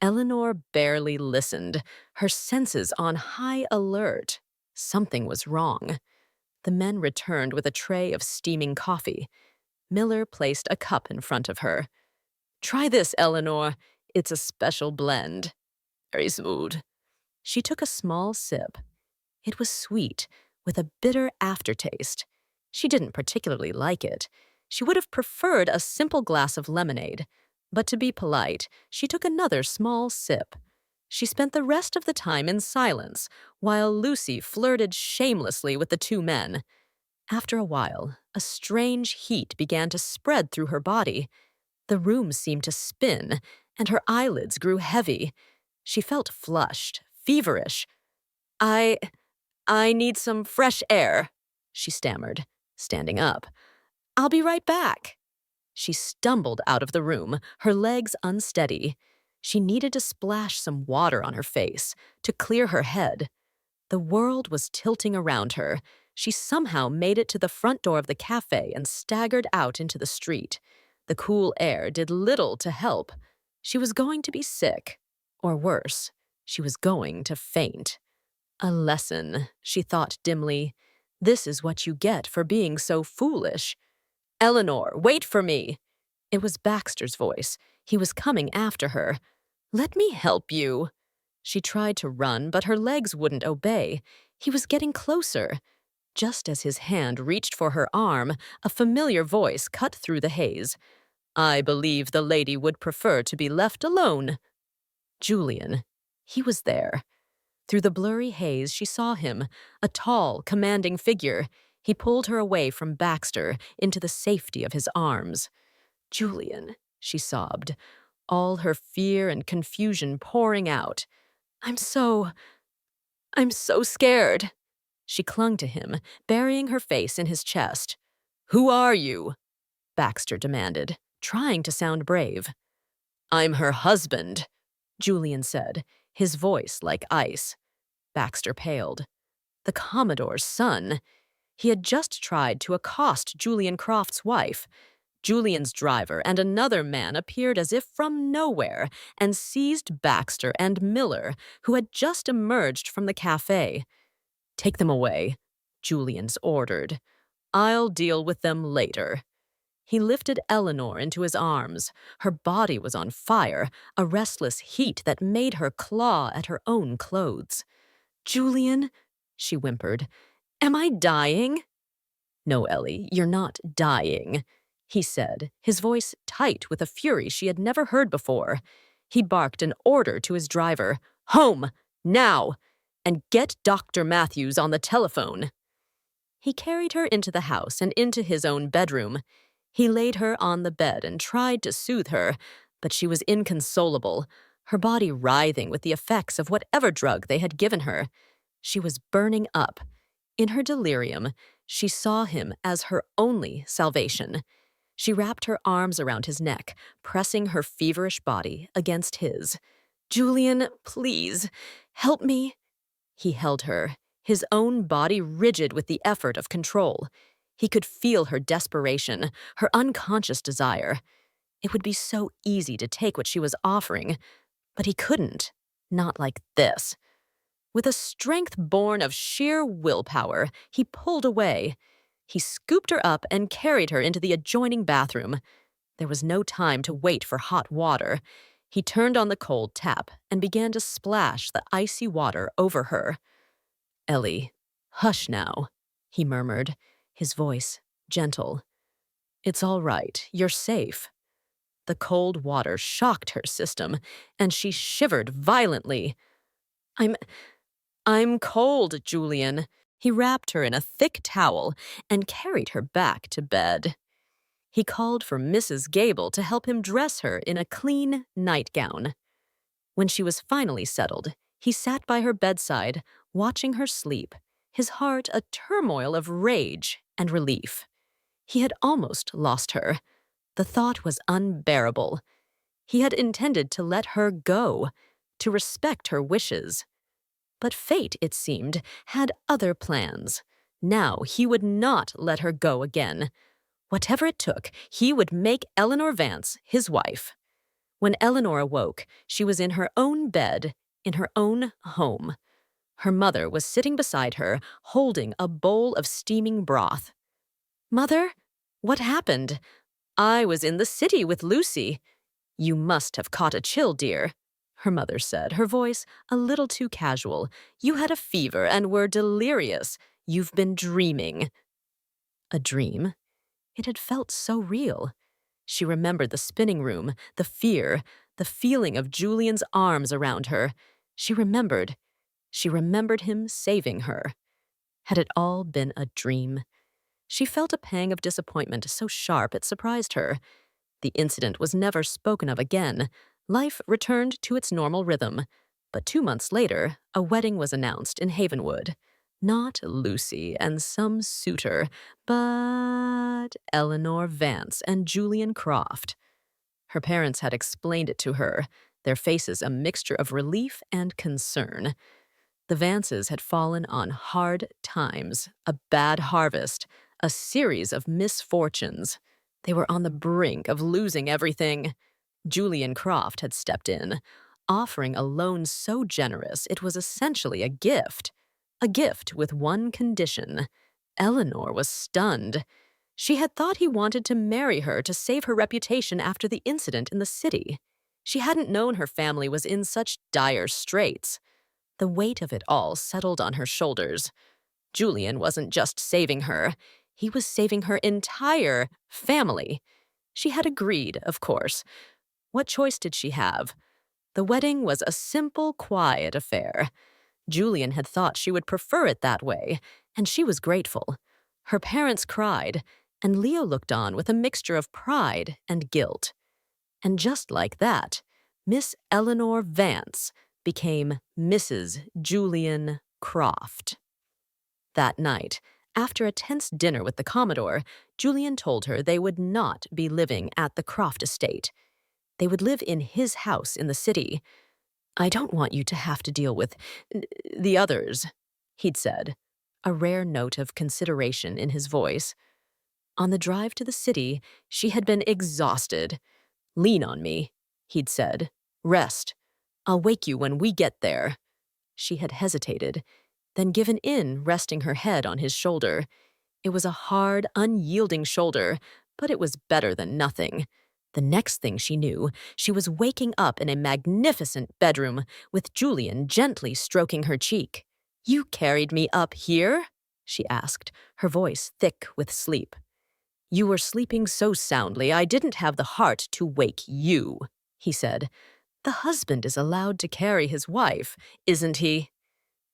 Eleanor barely listened, her senses on high alert. Something was wrong. The men returned with a tray of steaming coffee. Miller placed a cup in front of her. "Try this, Eleanor. It's a special blend. Very smooth." She took a small sip. It was sweet, with a bitter aftertaste. She didn't particularly like it. She would have preferred a simple glass of lemonade, but to be polite, she took another small sip. She spent the rest of the time in silence, while Lucy flirted shamelessly with the two men. After a while, a strange heat began to spread through her body. The room seemed to spin, and her eyelids grew heavy. She felt flushed, feverish. I need some fresh air," she stammered, standing up. "I'll be right back." She stumbled out of the room, her legs unsteady. She needed to splash some water on her face, to clear her head. The world was tilting around her. She somehow made it to the front door of the cafe and staggered out into the street. The cool air did little to help. She was going to be sick. Or worse, she was going to faint. A lesson, she thought dimly. This is what you get for being so foolish. "Eleanor, wait for me." It was Baxter's voice. He was coming after her. "Let me help you." She tried to run, but her legs wouldn't obey. He was getting closer. Just as his hand reached for her arm, a familiar voice cut through the haze. "I believe the lady would prefer to be left alone." Julian. He was there. Through the blurry haze, she saw him, a tall, commanding figure. He pulled her away from Baxter into the safety of his arms. "Julian," she sobbed, all her fear and confusion pouring out. I'm so scared." She clung to him, burying her face in his chest. "Who are you?" Baxter demanded, trying to sound brave. "I'm her husband," Julian said, his voice like ice. Baxter paled. The Commodore's son. He had just tried to accost Julian Croft's wife. Julian's driver and another man appeared as if from nowhere and seized Baxter and Miller, who had just emerged from the cafe. "Take them away," Julian's ordered. "I'll deal with them later." He lifted Eleanor into his arms. Her body was on fire, a restless heat that made her claw at her own clothes. "Julian," she whimpered, "am I dying?" "No, Ellie, you're not dying," he said, his voice tight with a fury she had never heard before. He barked an order to his driver. "Home, now! And get Dr. Matthews on the telephone." He carried her into the house and into his own bedroom. He laid her on the bed and tried to soothe her, but she was inconsolable, her body writhing with the effects of whatever drug they had given her. She was burning up. In her delirium, she saw him as her only salvation. She wrapped her arms around his neck, pressing her feverish body against his. "Julian, please, help me." He held her, his own body rigid with the effort of control. He could feel her desperation, her unconscious desire. It would be so easy to take what she was offering, but he couldn't. Not like this. With a strength born of sheer willpower, he pulled away. He scooped her up and carried her into the adjoining bathroom. There was no time to wait for hot water. He turned on the cold tap and began to splash the icy water over her. "Ellie, hush now," he murmured, his voice gentle. "It's all right. You're safe." The cold water shocked her system, and she shivered violently. I'm cold, Julian." He wrapped her in a thick towel and carried her back to bed. He called for Mrs. Gable to help him dress her in a clean nightgown. When she was finally settled, he sat by her bedside, watching her sleep, his heart a turmoil of rage and relief. He had almost lost her. The thought was unbearable. He had intended to let her go, to respect her wishes. But fate, it seemed, had other plans. Now he would not let her go again. Whatever it took, he would make Eleanor Vance his wife. When Eleanor awoke, she was in her own bed, in her own home. Her mother was sitting beside her, holding a bowl of steaming broth. "Mother, what happened?" "I was in the city with Lucy." "You must have caught a chill, dear," her mother said, her voice a little too casual. "You had a fever and were delirious. You've been dreaming." A dream? It had felt so real. She remembered the spinning room, the fear, the feeling of Julian's arms around her. She remembered him saving her. Had it all been a dream? She felt a pang of disappointment so sharp it surprised her. The incident was never spoken of again. Life returned to its normal rhythm. But 2 months later, a wedding was announced in Havenwood. Not Lucy and some suitor, but Eleanor Vance and Julian Croft. Her parents had explained it to her, their faces a mixture of relief and concern. The Vances had fallen on hard times, a bad harvest, a series of misfortunes. They were on the brink of losing everything. Julian Croft had stepped in, offering a loan so generous it was essentially a gift. A gift with one condition. Eleanor was stunned. She had thought he wanted to marry her to save her reputation after the incident in the city. She hadn't known her family was in such dire straits. The weight of it all settled on her shoulders. Julian wasn't just saving her. He was saving her entire family. She had agreed, of course. What choice did she have? The wedding was a simple, quiet affair. Julian had thought she would prefer it that way, and she was grateful. Her parents cried, and Leo looked on with a mixture of pride and guilt. And just like that, Miss Eleanor Vance became Mrs. Julian Croft. That night, after a tense dinner with the Commodore, Julian told her they would not be living at the Croft estate. They would live in his house in the city. "I don't want you to have to deal with the others," he'd said, a rare note of consideration in his voice. On the drive to the city, she had been exhausted. "Lean on me," he'd said. "Rest. I'll wake you when we get there." She had hesitated, then given in, resting her head on his shoulder. It was a hard, unyielding shoulder, but it was better than nothing. The next thing she knew, she was waking up in a magnificent bedroom with Julian gently stroking her cheek. "You carried me up here?" she asked, her voice thick with sleep. "You were sleeping so soundly I didn't have the heart to wake you," he said. "The husband is allowed to carry his wife, isn't he?"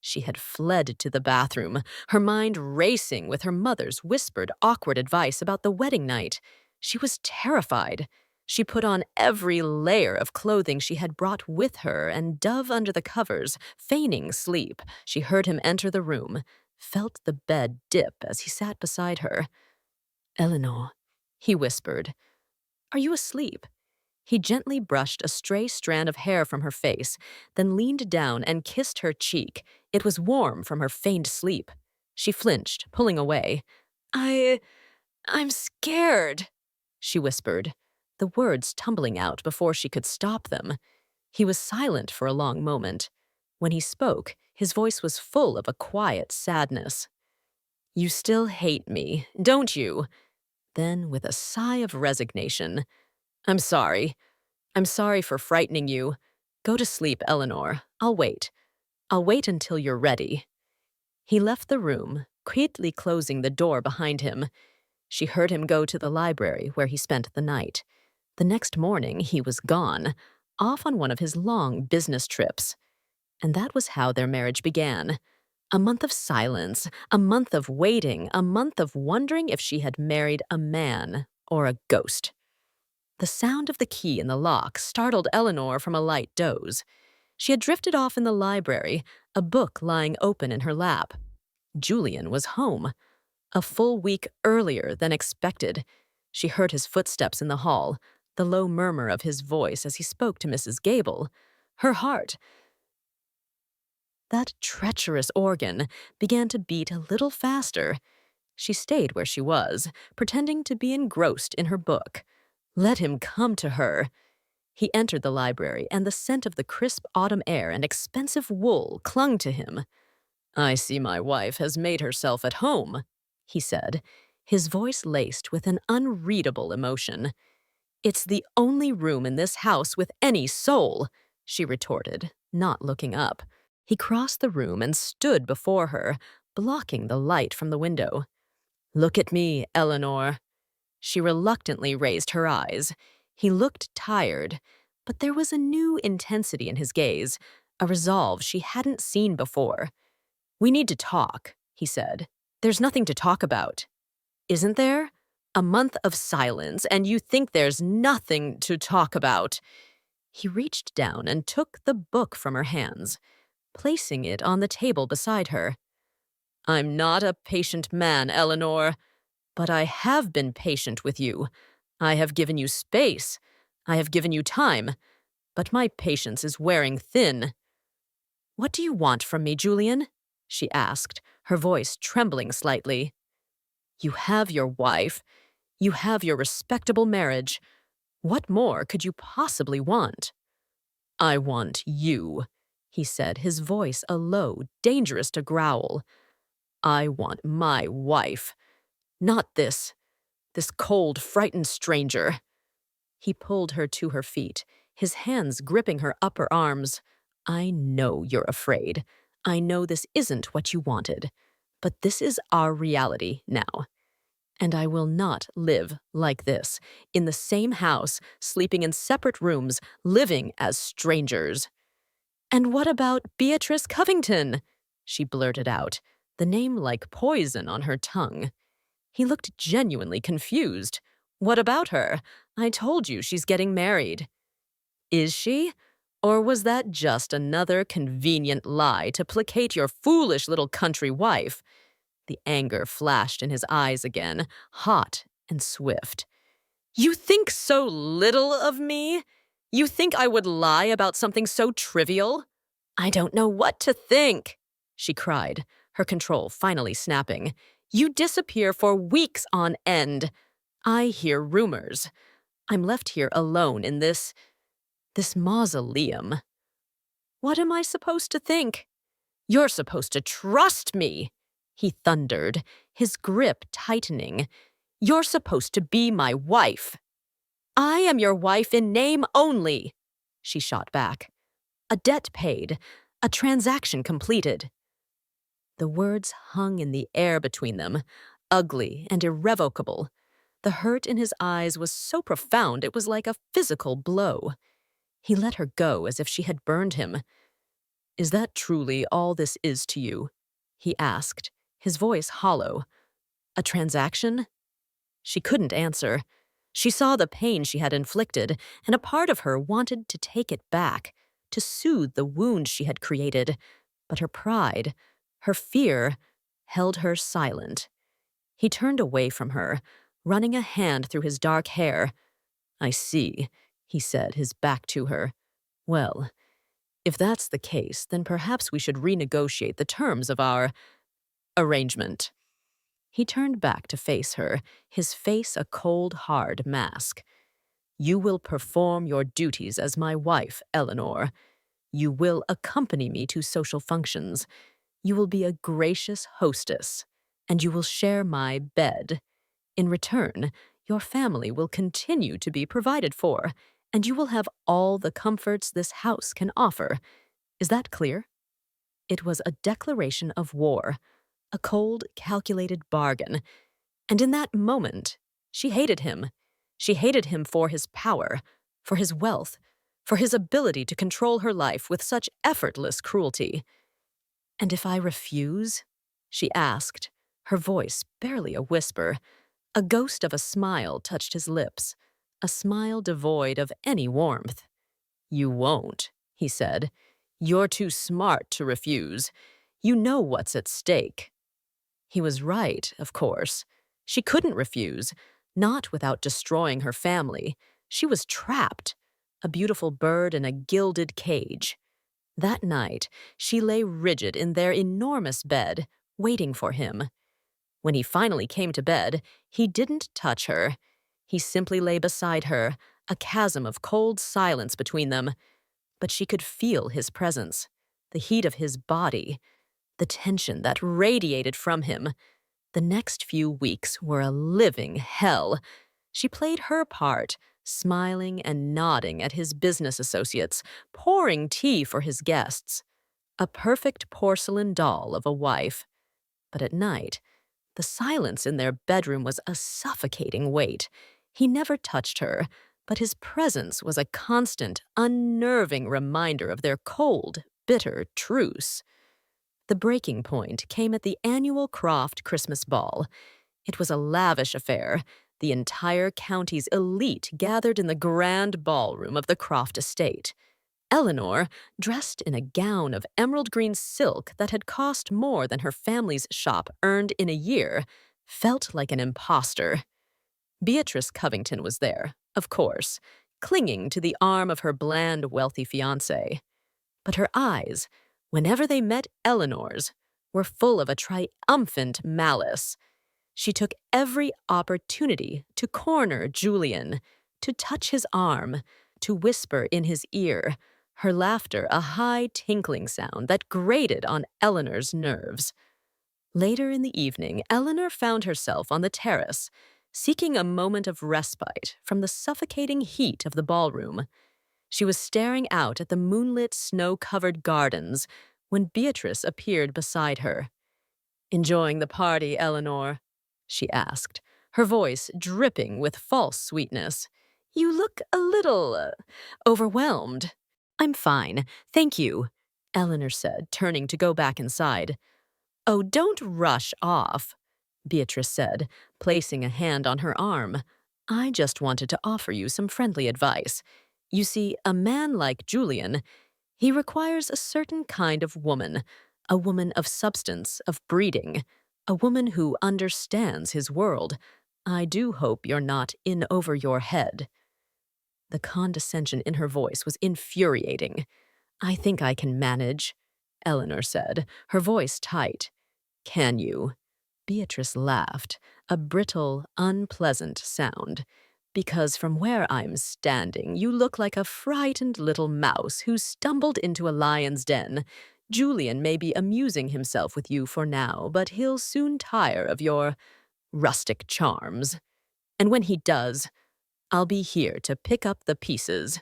She had fled to the bathroom, her mind racing with her mother's whispered, awkward advice about the wedding night. She was terrified. She put on every layer of clothing she had brought with her and dove under the covers, feigning sleep. She heard him enter the room, felt the bed dip as he sat beside her. "Eleanor," he whispered. "Are you asleep?" He gently brushed a stray strand of hair from her face, then leaned down and kissed her cheek. It was warm from her feigned sleep. She flinched, pulling away. I'm scared," she whispered, the words tumbling out before she could stop them. He was silent for a long moment. When he spoke, his voice was full of a quiet sadness. "You still hate me, don't you?" Then, with a sigh of resignation, "I'm sorry. I'm sorry for frightening you. Go to sleep, Eleanor. I'll wait. I'll wait until you're ready." He left the room, quietly closing the door behind him. She heard him go to the library where he spent the night. The next morning, he was gone, off on one of his long business trips. And that was how their marriage began. A month of silence, a month of waiting, a month of wondering if she had married a man or a ghost. The sound of the key in the lock startled Eleanor from a light doze. She had drifted off in the library, a book lying open in her lap. Julian was home, a full week earlier than expected. She heard his footsteps in the hall, the low murmur of his voice as he spoke to Mrs. Gable. Her heart, that treacherous organ, began to beat a little faster. She stayed where she was, pretending to be engrossed in her book. Let him come to her. He entered the library, and the scent of the crisp autumn air and expensive wool clung to him. "I see my wife has made herself at home," he said, his voice laced with an unreadable emotion. "It's the only room in this house with any soul," she retorted, not looking up. He crossed the room and stood before her, blocking the light from the window. "Look at me, Eleanor." She reluctantly raised her eyes. He looked tired, but there was a new intensity in his gaze, a resolve she hadn't seen before. "We need to talk," he said. "There's nothing to talk about." "Isn't there? A month of silence, and you think there's nothing to talk about." He reached down and took the book from her hands, placing it on the table beside her. "I'm not a patient man, Eleanor, but I have been patient with you. I have given you space. I have given you time, but my patience is wearing thin." "What do you want from me, Julian?" she asked, her voice trembling slightly. "You have your wife. You have your respectable marriage. What more could you possibly want?" "I want you," he said, his voice a low, dangerous to growl. "I want my wife. Not this cold, frightened stranger." He pulled her to her feet, his hands gripping her upper arms. "I know you're afraid. I know this isn't what you wanted. But this is our reality now. And I will not live like this, in the same house, sleeping in separate rooms, living as strangers." "And what about Beatrice Covington?" she blurted out, the name like poison on her tongue. He looked genuinely confused. "What about her? I told you she's getting married." "Is she? Or was that just another convenient lie to placate your foolish little country wife?" The anger flashed in his eyes again, hot and swift. "You think so little of me? You think I would lie about something so trivial?" "I don't know what to think," she cried, her control finally snapping. "You disappear for weeks on end. I hear rumors. I'm left here alone in this mausoleum. What am I supposed to think?" "You're supposed to trust me," he thundered, his grip tightening. "You're supposed to be my wife." "I am your wife in name only," she shot back. "A debt paid, a transaction completed." The words hung in the air between them, ugly and irrevocable. The hurt in his eyes was so profound it was like a physical blow. He let her go as if she had burned him. "Is that truly all this is to you?" he asked, his voice hollow. "A transaction?" She couldn't answer. She saw the pain she had inflicted, and a part of her wanted to take it back, to soothe the wound she had created. But her pride, her fear, held her silent. He turned away from her, running a hand through his dark hair. "I see," he said, his back to her. "Well, if that's the case, then perhaps we should renegotiate the terms of our arrangement." He turned back to face her, his face a cold, hard mask. "You will perform your duties as my wife, Eleanor. You will accompany me to social functions. You will be a gracious hostess, and you will share my bed. In return, your family will continue to be provided for, and you will have all the comforts this house can offer. Is that clear?" It was a declaration of war, a cold, calculated bargain. And in that moment, she hated him. She hated him for his power, for his wealth, for his ability to control her life with such effortless cruelty. "And if I refuse?" she asked, her voice barely a whisper. A ghost of a smile touched his lips, a smile devoid of any warmth. "You won't," he said. "You're too smart to refuse. You know what's at stake." He was right, of course. She couldn't refuse, not without destroying her family. She was trapped, a beautiful bird in a gilded cage. That night, she lay rigid in their enormous bed, waiting for him. When he finally came to bed, he didn't touch her. He simply lay beside her, a chasm of cold silence between them. But she could feel his presence, the heat of his body, the tension that radiated from him. The next few weeks were a living hell. She played her part, smiling and nodding at his business associates, pouring tea for his guests. A perfect porcelain doll of a wife. But at night, the silence in their bedroom was a suffocating weight. He never touched her, but his presence was a constant, unnerving reminder of their cold, bitter truce. The breaking point came at the annual Croft Christmas Ball. It was a lavish affair. The entire county's elite gathered in the grand ballroom of the Croft estate. Eleanor, dressed in a gown of emerald green silk that had cost more than her family's shop earned in a year, felt like an imposter. Beatrice Covington was there, of course, clinging to the arm of her bland, wealthy fiancé. But her eyes, whenever they met Eleanor's, were full of a triumphant malice. She took every opportunity to corner Julian, to touch his arm, to whisper in his ear, her laughter a high tinkling sound that grated on Eleanor's nerves. Later in the evening, Eleanor found herself on the terrace, seeking a moment of respite from the suffocating heat of the ballroom. She was staring out at the moonlit, snow-covered gardens when Beatrice appeared beside her. "Enjoying the party, Eleanor?" she asked, her voice dripping with false sweetness. "You look a little overwhelmed." "I'm fine, thank you," Eleanor said, turning to go back inside. "Oh, don't rush off," Beatrice said, placing a hand on her arm. "I just wanted to offer you some friendly advice. You see, a man like Julian, he requires a certain kind of woman, a woman of substance, of breeding, a woman who understands his world. I do hope you're not in over your head." The condescension in her voice was infuriating. "I think I can manage," Eleanor said, her voice tight. "Can you?" Beatrice laughed, a brittle, unpleasant sound. "Because from where I'm standing, you look like a frightened little mouse who stumbled into a lion's den. Julian may be amusing himself with you for now, but he'll soon tire of your rustic charms. And when he does, I'll be here to pick up the pieces."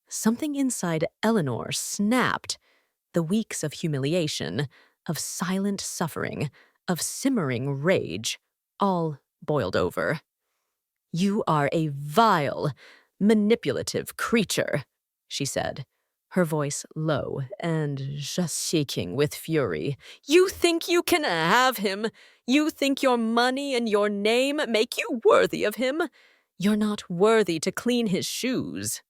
Something inside Eleanor snapped. The weeks of humiliation, of silent suffering, of simmering rage, all boiled over. "You are a vile, manipulative creature," she said, her voice low and just shaking with fury. "You think you can have him? You think your money and your name make you worthy of him? You're not worthy to clean his shoes."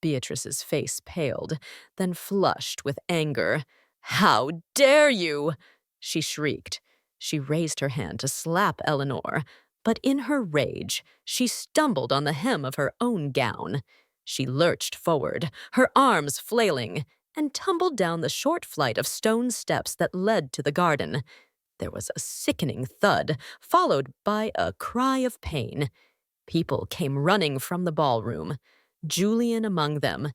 Beatrice's face paled, then flushed with anger. "How dare you!" she shrieked. She raised her hand to slap Eleanor, but in her rage, she stumbled on the hem of her own gown. She lurched forward, her arms flailing, and tumbled down the short flight of stone steps that led to the garden. There was a sickening thud, followed by a cry of pain. People came running from the ballroom, Julian among them.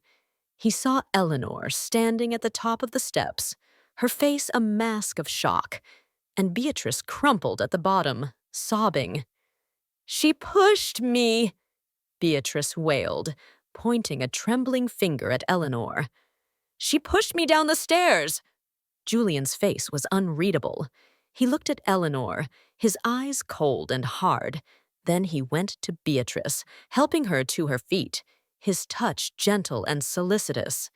He saw Eleanor standing at the top of the steps, her face a mask of shock, and Beatrice crumpled at the bottom, sobbing. "She pushed me," Beatrice wailed, pointing a trembling finger at Eleanor. "She pushed me down the stairs." Julian's face was unreadable. He looked at Eleanor, his eyes cold and hard. Then he went to Beatrice, helping her to her feet, his touch gentle and solicitous.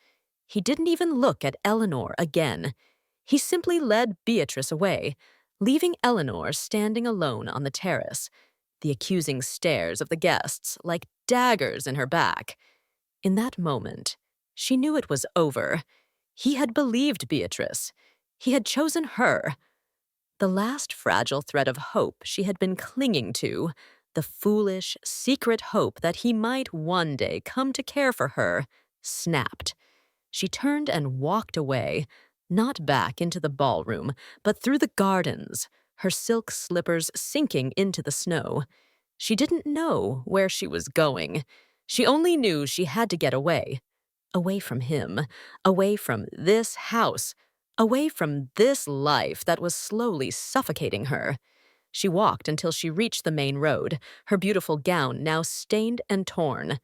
He didn't even look at Eleanor again. He simply led Beatrice away, leaving Eleanor standing alone on the terrace, the accusing stares of the guests like daggers in her back. In that moment, she knew it was over. He had believed Beatrice. He had chosen her. The last fragile thread of hope she had been clinging to, the foolish, secret hope that he might one day come to care for her, snapped. She turned and walked away, not back into the ballroom, but through the gardens, her silk slippers sinking into the snow. She didn't know where she was going. She only knew she had to get away. Away from him, away from this house, away from this life that was slowly suffocating her. She walked until she reached the main road, her beautiful gown now stained and torn.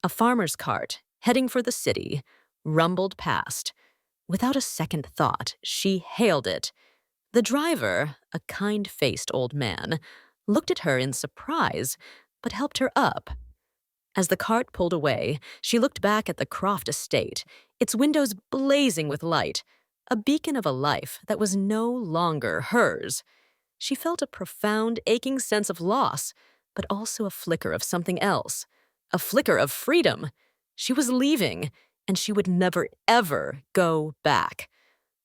A farmer's cart, heading for the city, rumbled past. Without a second thought, she hailed it. The driver, a kind-faced old man, looked at her in surprise, but helped her up. As the cart pulled away, she looked back at the Croft estate, its windows blazing with light, a beacon of a life that was no longer hers. She felt a profound, aching sense of loss, but also a flicker of something else, a flicker of freedom. She was leaving, and she would never, ever go back.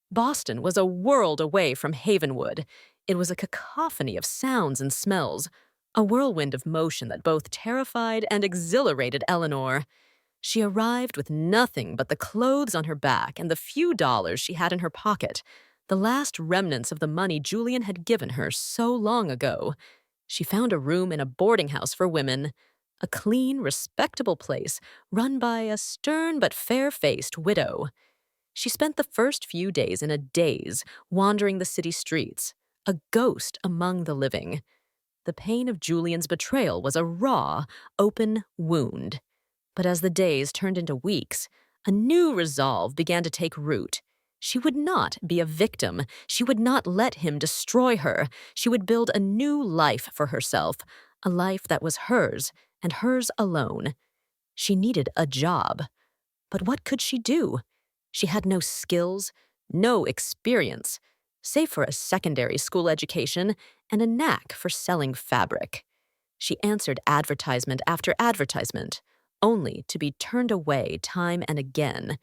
Boston was a world away from Havenwood. It was a cacophony of sounds and smells, a whirlwind of motion that both terrified and exhilarated Eleanor. She arrived with nothing but the clothes on her back and the few dollars she had in her pocket, the last remnants of the money Julian had given her so long ago. She found a room in a boarding house for women, a clean, respectable place run by a stern but fair-faced widow. She spent the first few days in a daze, wandering the city streets, a ghost among the living. The pain of Julian's betrayal was a raw, open wound. But as the days turned into weeks, a new resolve began to take root. She would not be a victim. She would not let him destroy her. She would build a new life for herself, a life that was hers and hers alone. She needed a job. But what could she do? She had no skills, no experience, save for a secondary school education and a knack for selling fabric. She answered advertisement after advertisement, only to be turned away time and again.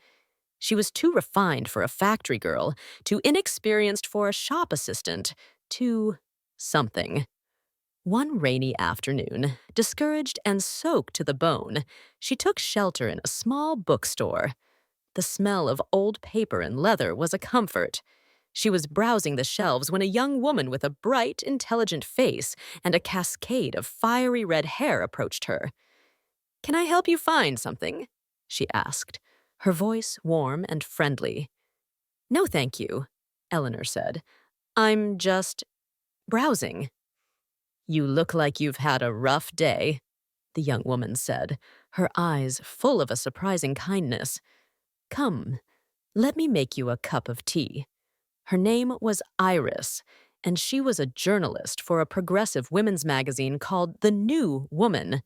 She was too refined for a factory girl, too inexperienced for a shop assistant, too something. One rainy afternoon, discouraged and soaked to the bone, she took shelter in a small bookstore. The smell of old paper and leather was a comfort. She was browsing the shelves when a young woman with a bright, intelligent face and a cascade of fiery red hair approached her. "Can I help you find something?" she asked, her voice warm and friendly. "No, thank you," Eleanor said. "I'm just browsing." "You look like you've had a rough day," the young woman said, her eyes full of a surprising kindness. "Come, let me make you a cup of tea." Her name was Iris, and she was a journalist for a progressive women's magazine called The New Woman.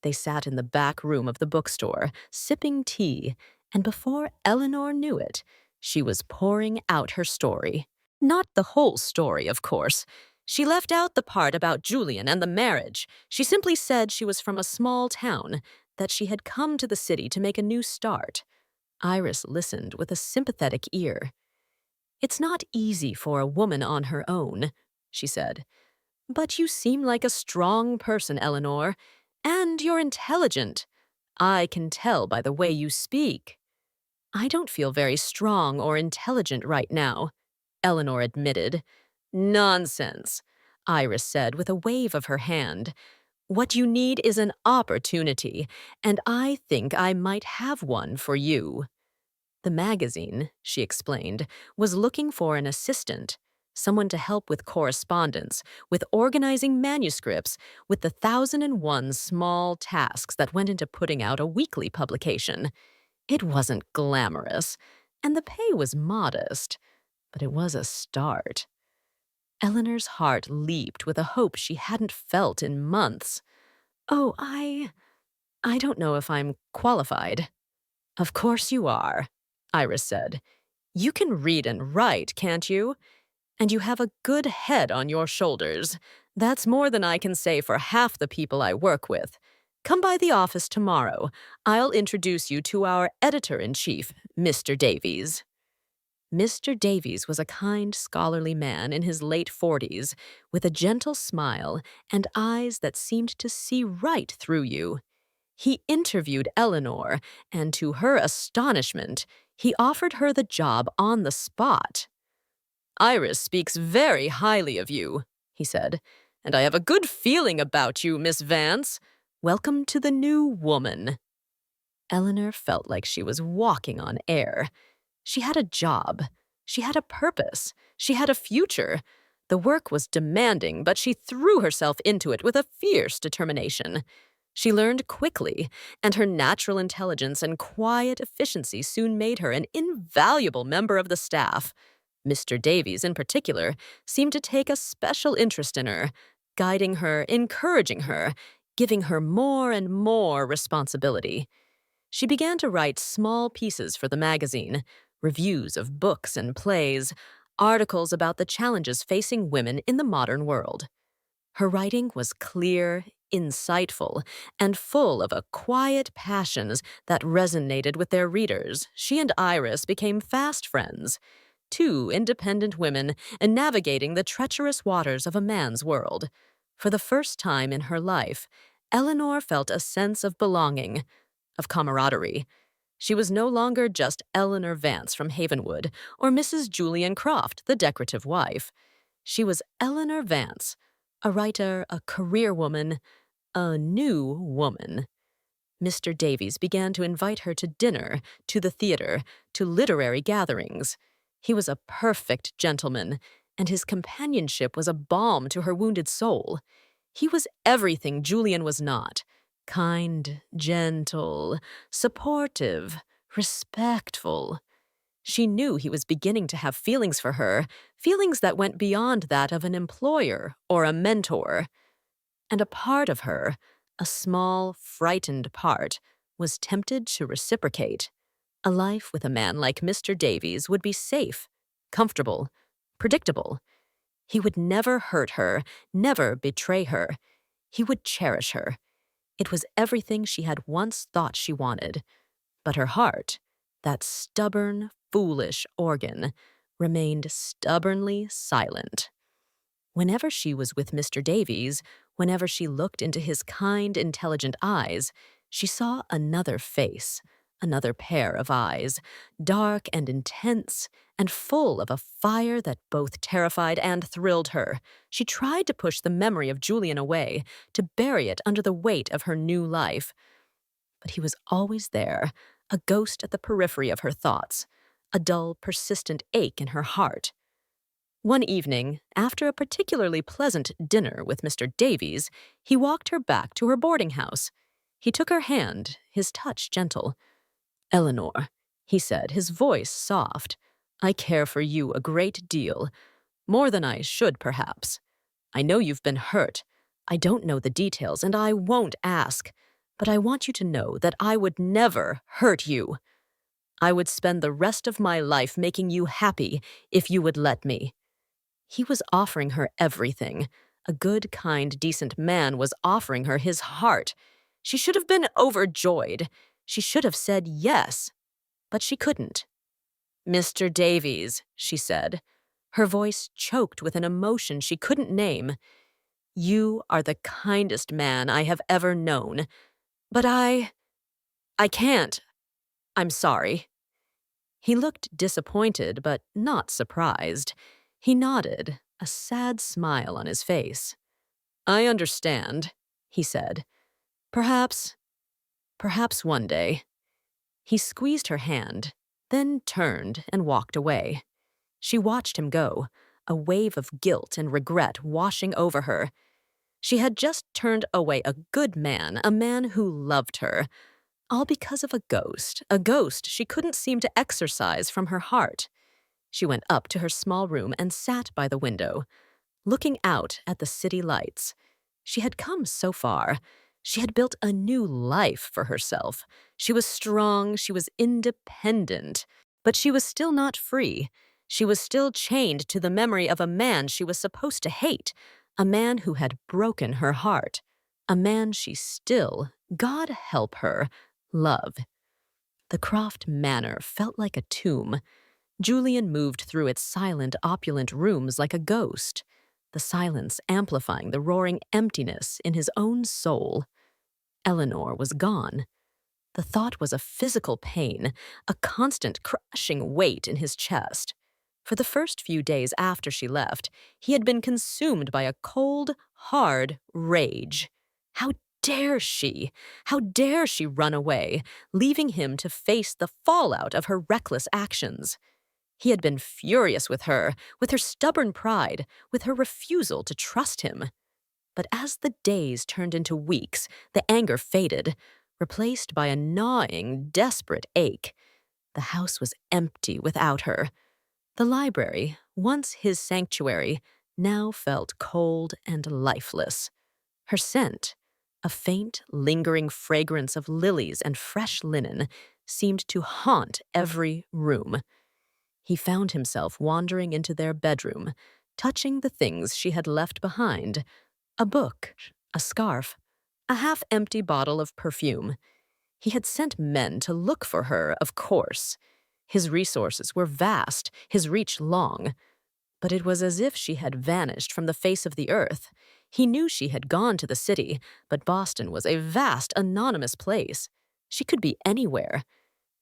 They sat in the back room of the bookstore, sipping tea, and before Eleanor knew it, she was pouring out her story. Not the whole story, of course. She left out the part about Julian and the marriage. She simply said she was from a small town, that she had come to the city to make a new start. Iris listened with a sympathetic ear. "It's not easy for a woman on her own," she said. "But you seem like a strong person, Eleanor, and you're intelligent. I can tell by the way you speak." "I don't feel very strong or intelligent right now," Eleanor admitted. "Nonsense," Iris said with a wave of her hand. "What you need is an opportunity, and I think I might have one for you." The magazine, she explained, was looking for an assistant, someone to help with correspondence, with organizing manuscripts, with the 1,001 small tasks that went into putting out a weekly publication. It wasn't glamorous, and the pay was modest, but it was a start. Eleanor's heart leaped with a hope she hadn't felt in months. "Oh, I don't know if I'm qualified." "Of course you are," Iris said. "You can read and write, can't you? And you have a good head on your shoulders. That's more than I can say for half the people I work with. Come by the office tomorrow. I'll introduce you to our editor-in-chief, Mr. Davies." Mr. Davies was a kind, scholarly man in his late 40s, with a gentle smile and eyes that seemed to see right through you. He interviewed Eleanor, and to her astonishment, he offered her the job on the spot. "Iris speaks very highly of you," he said, "and I have a good feeling about you, Miss Vance. Welcome to the new woman." Eleanor felt like she was walking on air. She had a job. She had a purpose. She had a future. The work was demanding, but she threw herself into it with a fierce determination. She learned quickly, and her natural intelligence and quiet efficiency soon made her an invaluable member of the staff. Mr. Davies, in particular, seemed to take a special interest in her, guiding her, encouraging her, giving her more and more responsibility. She began to write small pieces for the magazine, reviews of books and plays, articles about the challenges facing women in the modern world. Her writing was clear, insightful, and full of a quiet passions that resonated with their readers. She and Iris became fast friends, two independent women and navigating the treacherous waters of a man's world. For the first time in her life, Eleanor felt a sense of belonging, of camaraderie. She was no longer just Eleanor Vance from Havenwood or Mrs. Julian Croft, the decorative wife. She was Eleanor Vance, a writer, a career woman, a new woman. Mr. Davies began to invite her to dinner, to the theater, to literary gatherings. He was a perfect gentleman, and his companionship was a balm to her wounded soul. He was everything Julian was not: kind, gentle, supportive, respectful. She knew he was beginning to have feelings for her, feelings that went beyond that of an employer or a mentor. And a part of her, a small, frightened part, was tempted to reciprocate. A life with a man like Mr. Davies would be safe, comfortable, predictable. He would never hurt her, never betray her. He would cherish her. It was everything she had once thought she wanted. But her heart, that stubborn, foolish organ, remained stubbornly silent. Whenever she was with Mr. Davies, whenever she looked into his kind, intelligent eyes, she saw another face, another pair of eyes, dark and intense, and full of a fire that both terrified and thrilled her. She tried to push the memory of Julian away, to bury it under the weight of her new life. But he was always there, a ghost at the periphery of her thoughts, a dull, persistent ache in her heart. One evening, after a particularly pleasant dinner with Mr. Davies, he walked her back to her boarding house. He took her hand, his touch gentle. "Eleanor," he said, his voice soft, "I care for you a great deal, more than I should, perhaps. I know you've been hurt. I don't know the details, and I won't ask, but I want you to know that I would never hurt you. I would spend the rest of my life making you happy if you would let me." He was offering her everything. A good, kind, decent man was offering her his heart. She should have been overjoyed. She should have said yes, but she couldn't. "Mr. Davies," she said, her voice choked with an emotion she couldn't name, "you are the kindest man I have ever known, but I can't. I'm sorry." He looked disappointed, but not surprised. He nodded, a sad smile on his face. "I understand," he said. Perhaps one day." He squeezed her hand, then turned and walked away. She watched him go, a wave of guilt and regret washing over her. She had just turned away a good man, a man who loved her, all because of a ghost she couldn't seem to exorcise from her heart. She went up to her small room and sat by the window, looking out at the city lights. She had come so far. She had built a new life for herself. She was strong, she was independent, but she was still not free. She was still chained to the memory of a man she was supposed to hate, a man who had broken her heart, a man she still, God help her, loved. The Croft Manor felt like a tomb. Julian moved through its silent, opulent rooms like a ghost, the silence amplifying the roaring emptiness in his own soul. Eleanor was gone. The thought was a physical pain, a constant crushing weight in his chest. For the first few days after she left, he had been consumed by a cold, hard rage. How dare she? How dare she run away, leaving him to face the fallout of her reckless actions? He had been furious with her stubborn pride, with her refusal to trust him. But as the days turned into weeks, the anger faded, replaced by a gnawing, desperate ache. The house was empty without her. The library, once his sanctuary, now felt cold and lifeless. Her scent, a faint, lingering fragrance of lilies and fresh linen, seemed to haunt every room. He found himself wandering into their bedroom, touching the things she had left behind: a book, a scarf, a half-empty bottle of perfume. He had sent men to look for her, of course. His resources were vast, his reach long. But it was as if she had vanished from the face of the earth. He knew she had gone to the city, but Boston was a vast, anonymous place. She could be anywhere.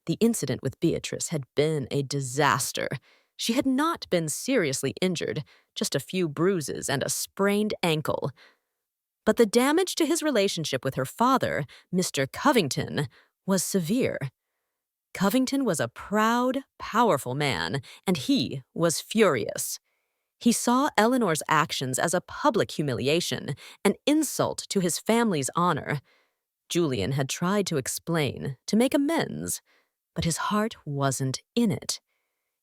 The incident with Beatrice had been a disaster. She had not been seriously injured, just a few bruises and a sprained ankle. But the damage to his relationship with her father, Mr. Covington, was severe. Covington was a proud, powerful man, and he was furious. He saw Eleanor's actions as a public humiliation, an insult to his family's honor. Julian had tried to explain, to make amends, but his heart wasn't in it.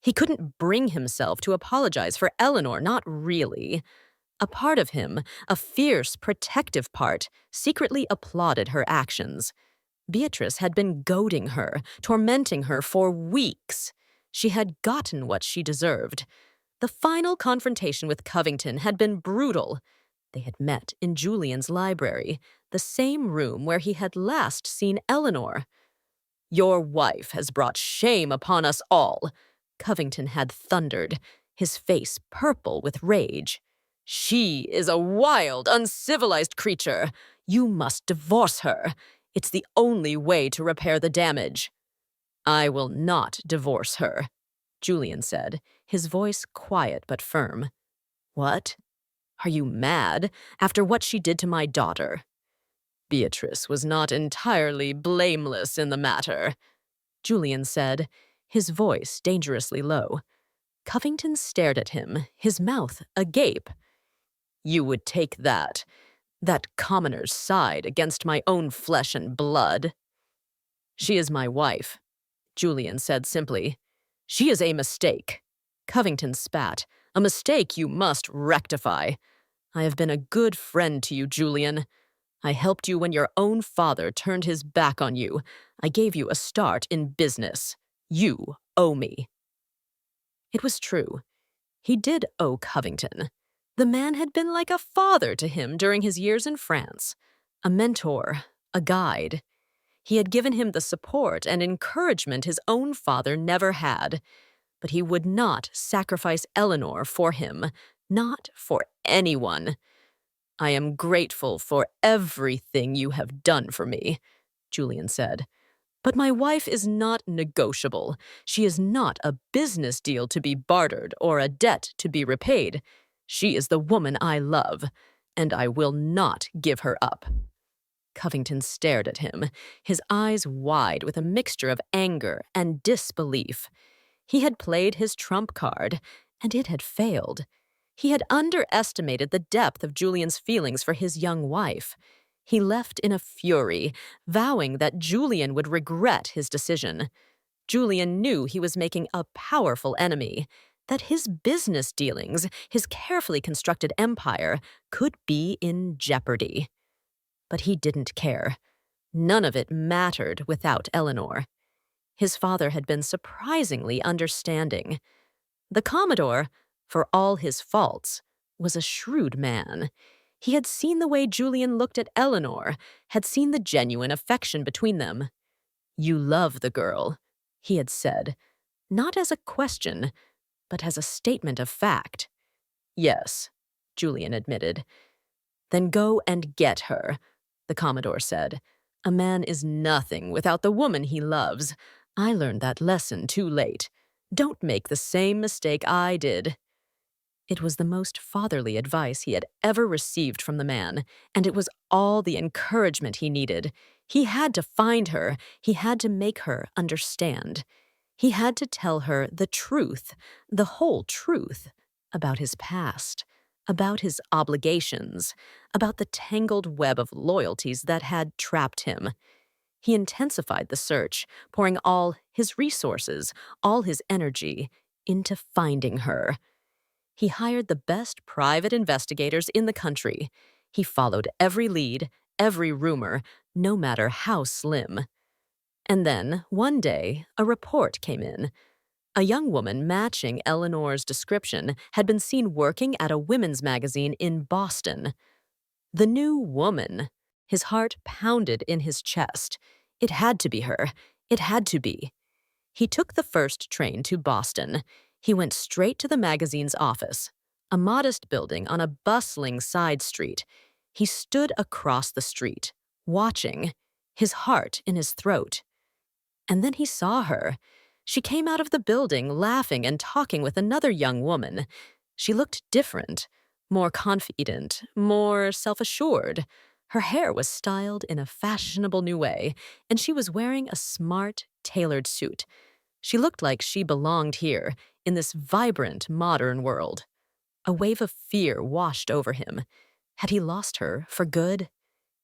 He couldn't bring himself to apologize for Eleanor, not really. A part of him, a fierce, protective part, secretly applauded her actions. Beatrice had been goading her, tormenting her for weeks. She had gotten what she deserved. The final confrontation with Covington had been brutal. They had met in Julian's library, the same room where he had last seen Eleanor. "Your wife has brought shame upon us all," Covington had thundered, his face purple with rage. "She is a wild, uncivilized creature. You must divorce her. It's the only way to repair the damage." "I will not divorce her," Julian said, his voice quiet but firm. "What? Are you mad, after what she did to my daughter?" "Beatrice was not entirely blameless in the matter," Julian said, his voice dangerously low. Covington stared at him, his mouth agape. "You would take that commoner's side against my own flesh and blood?" "She is my wife," Julian said simply. "She is a mistake." Covington spat. "A mistake you must rectify. I have been a good friend to you, Julian. I helped you when your own father turned his back on you. I gave you a start in business. You owe me." It was true. He did owe Covington. The man had been like a father to him during his years in France, a mentor, a guide. He had given him the support and encouragement his own father never had. But he would not sacrifice Eleanor for him, not for anyone. "I am grateful for everything you have done for me," Julian said. "But my wife is not negotiable. She is not a business deal to be bartered or a debt to be repaid. She is the woman I love, and I will not give her up." Covington stared at him, his eyes wide with a mixture of anger and disbelief. He had played his trump card, and it had failed. He had underestimated the depth of Julian's feelings for his young wife. He left in a fury, vowing that Julian would regret his decision. Julian knew he was making a powerful enemy, that his business dealings, his carefully constructed empire, could be in jeopardy. But he didn't care. None of it mattered without Eleanor. His father had been surprisingly understanding. The Commodore, for all his faults, was a shrewd man. He had seen the way Julian looked at Eleanor, had seen the genuine affection between them. "You love the girl," he had said. not as a question, but as a statement of fact. Yes, Julian admitted. Then go and get her, the Commodore said. A man is nothing without the woman he loves. I learned that lesson too late. Don't make the same mistake I did. It was the most fatherly advice he had ever received from the man, and it was all the encouragement he needed. He had to find her. He had to make her understand. He had to tell her the truth, the whole truth, about his past, about his obligations, about the tangled web of loyalties that had trapped him. He intensified the search, pouring all his resources, all his energy, into finding her. He hired the best private investigators in the country. He followed every lead, every rumor, no matter how slim. And then, one day, a report came in. A young woman matching Eleanor's description had been seen working at a women's magazine in Boston. The new woman. His heart pounded in his chest. It had to be her. It had to be. He took the first train to Boston. He went straight to the magazine's office, a modest building on a bustling side street. He stood across the street, watching, his heart in his throat. And then he saw her. She came out of the building laughing and talking with another young woman. She looked different, more confident, more self-assured. Her hair was styled in a fashionable new way, and she was wearing a smart, tailored suit. She looked like she belonged here, in this vibrant, modern world. A wave of fear washed over him. Had he lost her for good?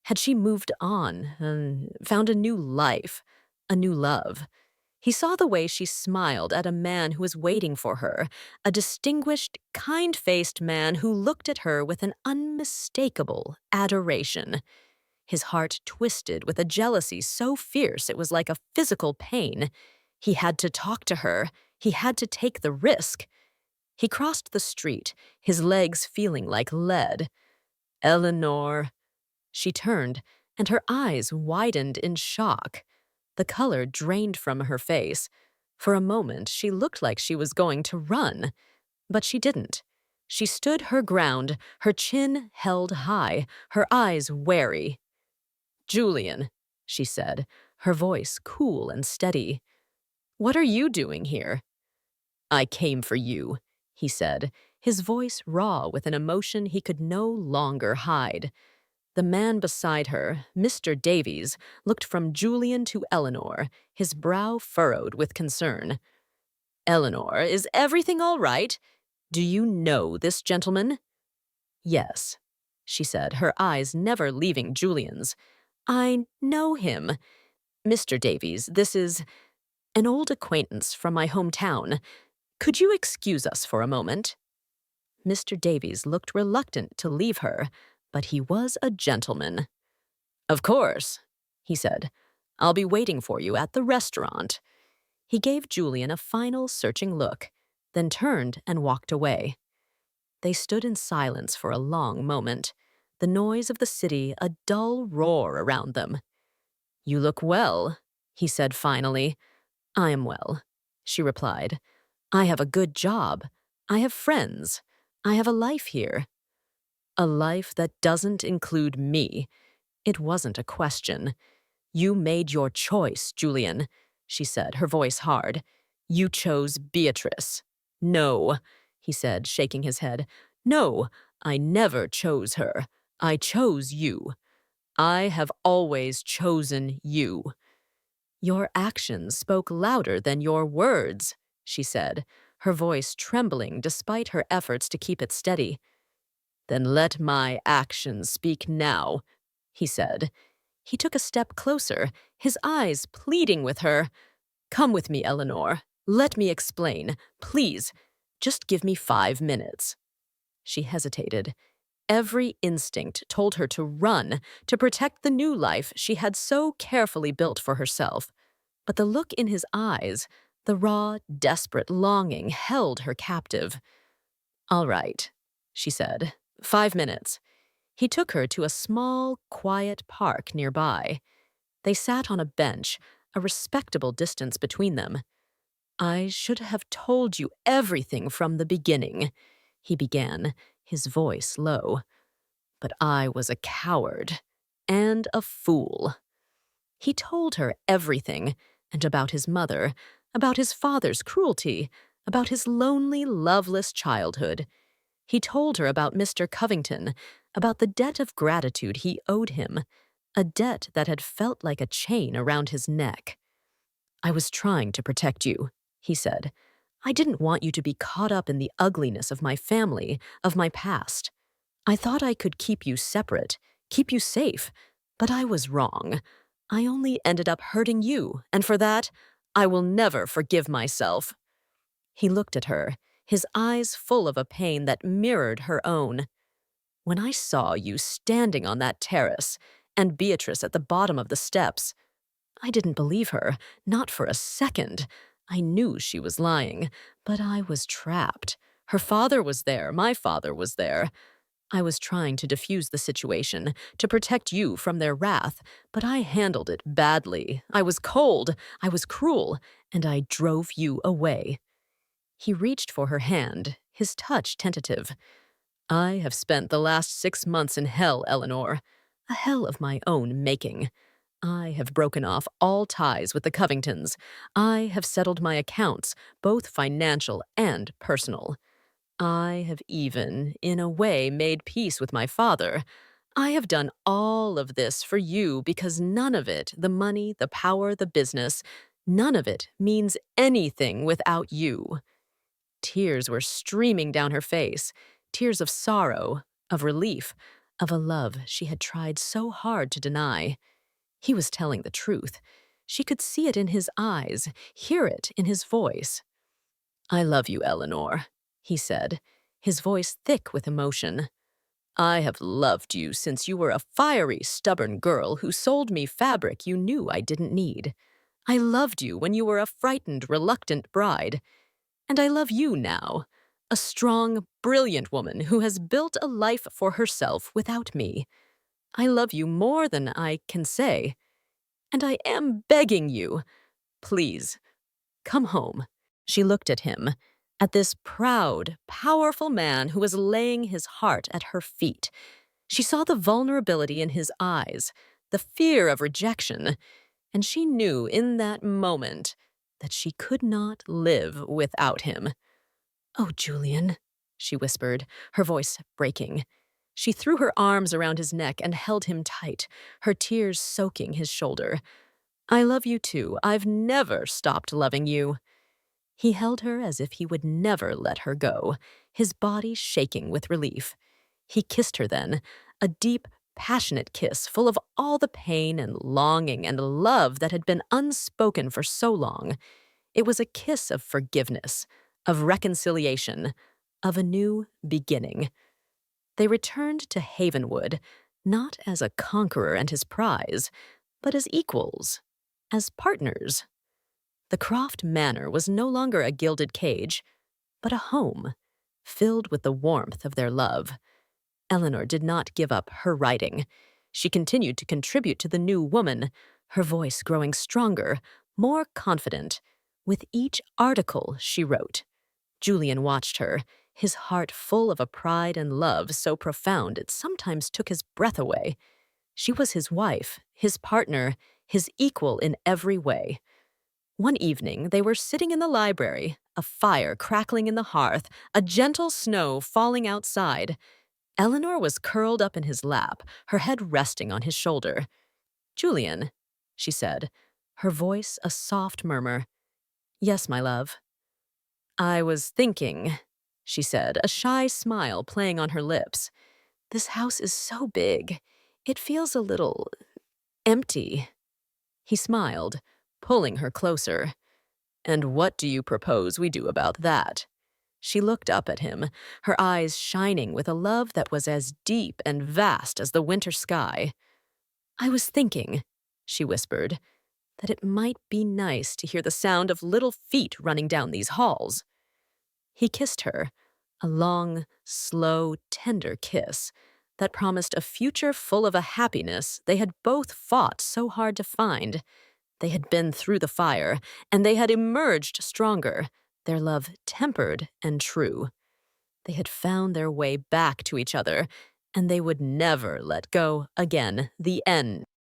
Had she moved on and found a new life, a new love? He saw the way she smiled at a man who was waiting for her, a distinguished, kind-faced man who looked at her with an unmistakable adoration. His heart twisted with a jealousy so fierce it was like a physical pain. He had to talk to her. He had to take the risk. He crossed the street, his legs feeling like lead. Eleanor. She turned, and her eyes widened in shock. The color drained from her face. For a moment, she looked like she was going to run. But she didn't. She stood her ground, her chin held high, her eyes wary. Julian, she said, her voice cool and steady. What are you doing here? I came for you, he said, his voice raw with an emotion he could no longer hide. The man beside her, Mr. Davies, looked from Julian to Eleanor, his brow furrowed with concern. Eleanor, is everything all right? Do you know this gentleman? Yes, she said, her eyes never leaving Julian's. I know him. Mr. Davies, this is an old acquaintance from my hometown. Could you excuse us for a moment? Mr. Davies looked reluctant to leave her, but he was a gentleman. Of course, he said. I'll be waiting for you at the restaurant. He gave Julian a final searching look, then turned and walked away. They stood in silence for a long moment, the noise of the city a dull roar around them. You look well, he said finally. I am well, she replied. I have a good job. I have friends. I have a life here. A life that doesn't include me. It wasn't a question. You made your choice, Julian, she said, her voice hard. You chose Beatrice. No, he said, shaking his head. No, I never chose her. I chose you. I have always chosen you. Your actions spoke louder than your words, she said, her voice trembling despite her efforts to keep it steady. Then let my actions speak now, he said. He took a step closer, his eyes pleading with her. Come with me, Eleanor. Let me explain. Please, just give me 5 minutes. She hesitated. Every instinct told her to run, to protect the new life she had so carefully built for herself. But the look in his eyes, the raw, desperate longing, held her captive. All right, she said. 5 minutes. He took her to a small, quiet park nearby. They sat on a bench, a respectable distance between them. I should have told you everything from the beginning, he began, his voice low. But I was a coward and a fool. He told her everything, and about his mother, about his father's cruelty, about his lonely, loveless childhood. He told her about Mr. Covington, about the debt of gratitude he owed him, a debt that had felt like a chain around his neck. I was trying to protect you, he said. I didn't want you to be caught up in the ugliness of my family, of my past. I thought I could keep you separate, keep you safe, but I was wrong. I only ended up hurting you, and for that, I will never forgive myself. He looked at her, his eyes full of a pain that mirrored her own. When I saw you standing on that terrace, and Beatrice at the bottom of the steps, I didn't believe her, not for a second. I knew she was lying, but I was trapped. Her father was there, my father was there. I was trying to defuse the situation, to protect you from their wrath, but I handled it badly. I was cold, I was cruel, and I drove you away. He reached for her hand, his touch tentative. I have spent the last 6 months in hell, Eleanor, a hell of my own making. I have broken off all ties with the Covingtons. I have settled my accounts, both financial and personal. I have even, in a way, made peace with my father. I have done all of this for you because none of it, the money, the power, the business, none of it means anything without you. Tears were streaming down her face, tears of sorrow, of relief, of a love she had tried so hard to deny. He was telling the truth. She could see it in his eyes, hear it in his voice. I love you, Eleanor, he said, his voice thick with emotion. I have loved you since you were a fiery, stubborn girl who sold me fabric you knew I didn't need. I loved you when you were a frightened, reluctant bride. And I love you now, a strong, brilliant woman who has built a life for herself without me. I love you more than I can say. And I am begging you, please, come home. She looked at him, at this proud, powerful man who was laying his heart at her feet. She saw the vulnerability in his eyes, the fear of rejection, and she knew in that moment that she could not live without him. Oh, Julian, she whispered, her voice breaking. She threw her arms around his neck and held him tight, her tears soaking his shoulder. I love you too. I've never stopped loving you. He held her as if he would never let her go, his body shaking with relief. He kissed her then, a deep, passionate kiss full of all the pain and longing and love that had been unspoken for so long. It was a kiss of forgiveness, of reconciliation, of a new beginning. They returned to Havenwood, not as a conqueror and his prize, but as equals, as partners. The Croft Manor was no longer a gilded cage, but a home, filled with the warmth of their love. Eleanor did not give up her writing. She continued to contribute to the new woman, her voice growing stronger, more confident, with each article she wrote. Julian watched her, his heart full of a pride and love so profound it sometimes took his breath away. She was his wife, his partner, his equal in every way. One evening, they were sitting in the library, a fire crackling in the hearth, a gentle snow falling outside. Eleanor was curled up in his lap, her head resting on his shoulder. Julian, she said, her voice a soft murmur. Yes, my love. I was thinking, she said, a shy smile playing on her lips. This house is so big. It feels a little empty. He smiled, pulling her closer. And what do you propose we do about that? She looked up at him, her eyes shining with a love that was as deep and vast as the winter sky. I was thinking, she whispered, that it might be nice to hear the sound of little feet running down these halls. He kissed her, a long, slow, tender kiss that promised a future full of a happiness they had both fought so hard to find. They had been through the fire, and they had emerged stronger, their love tempered and true. They had found their way back to each other, and they would never let go again. The end.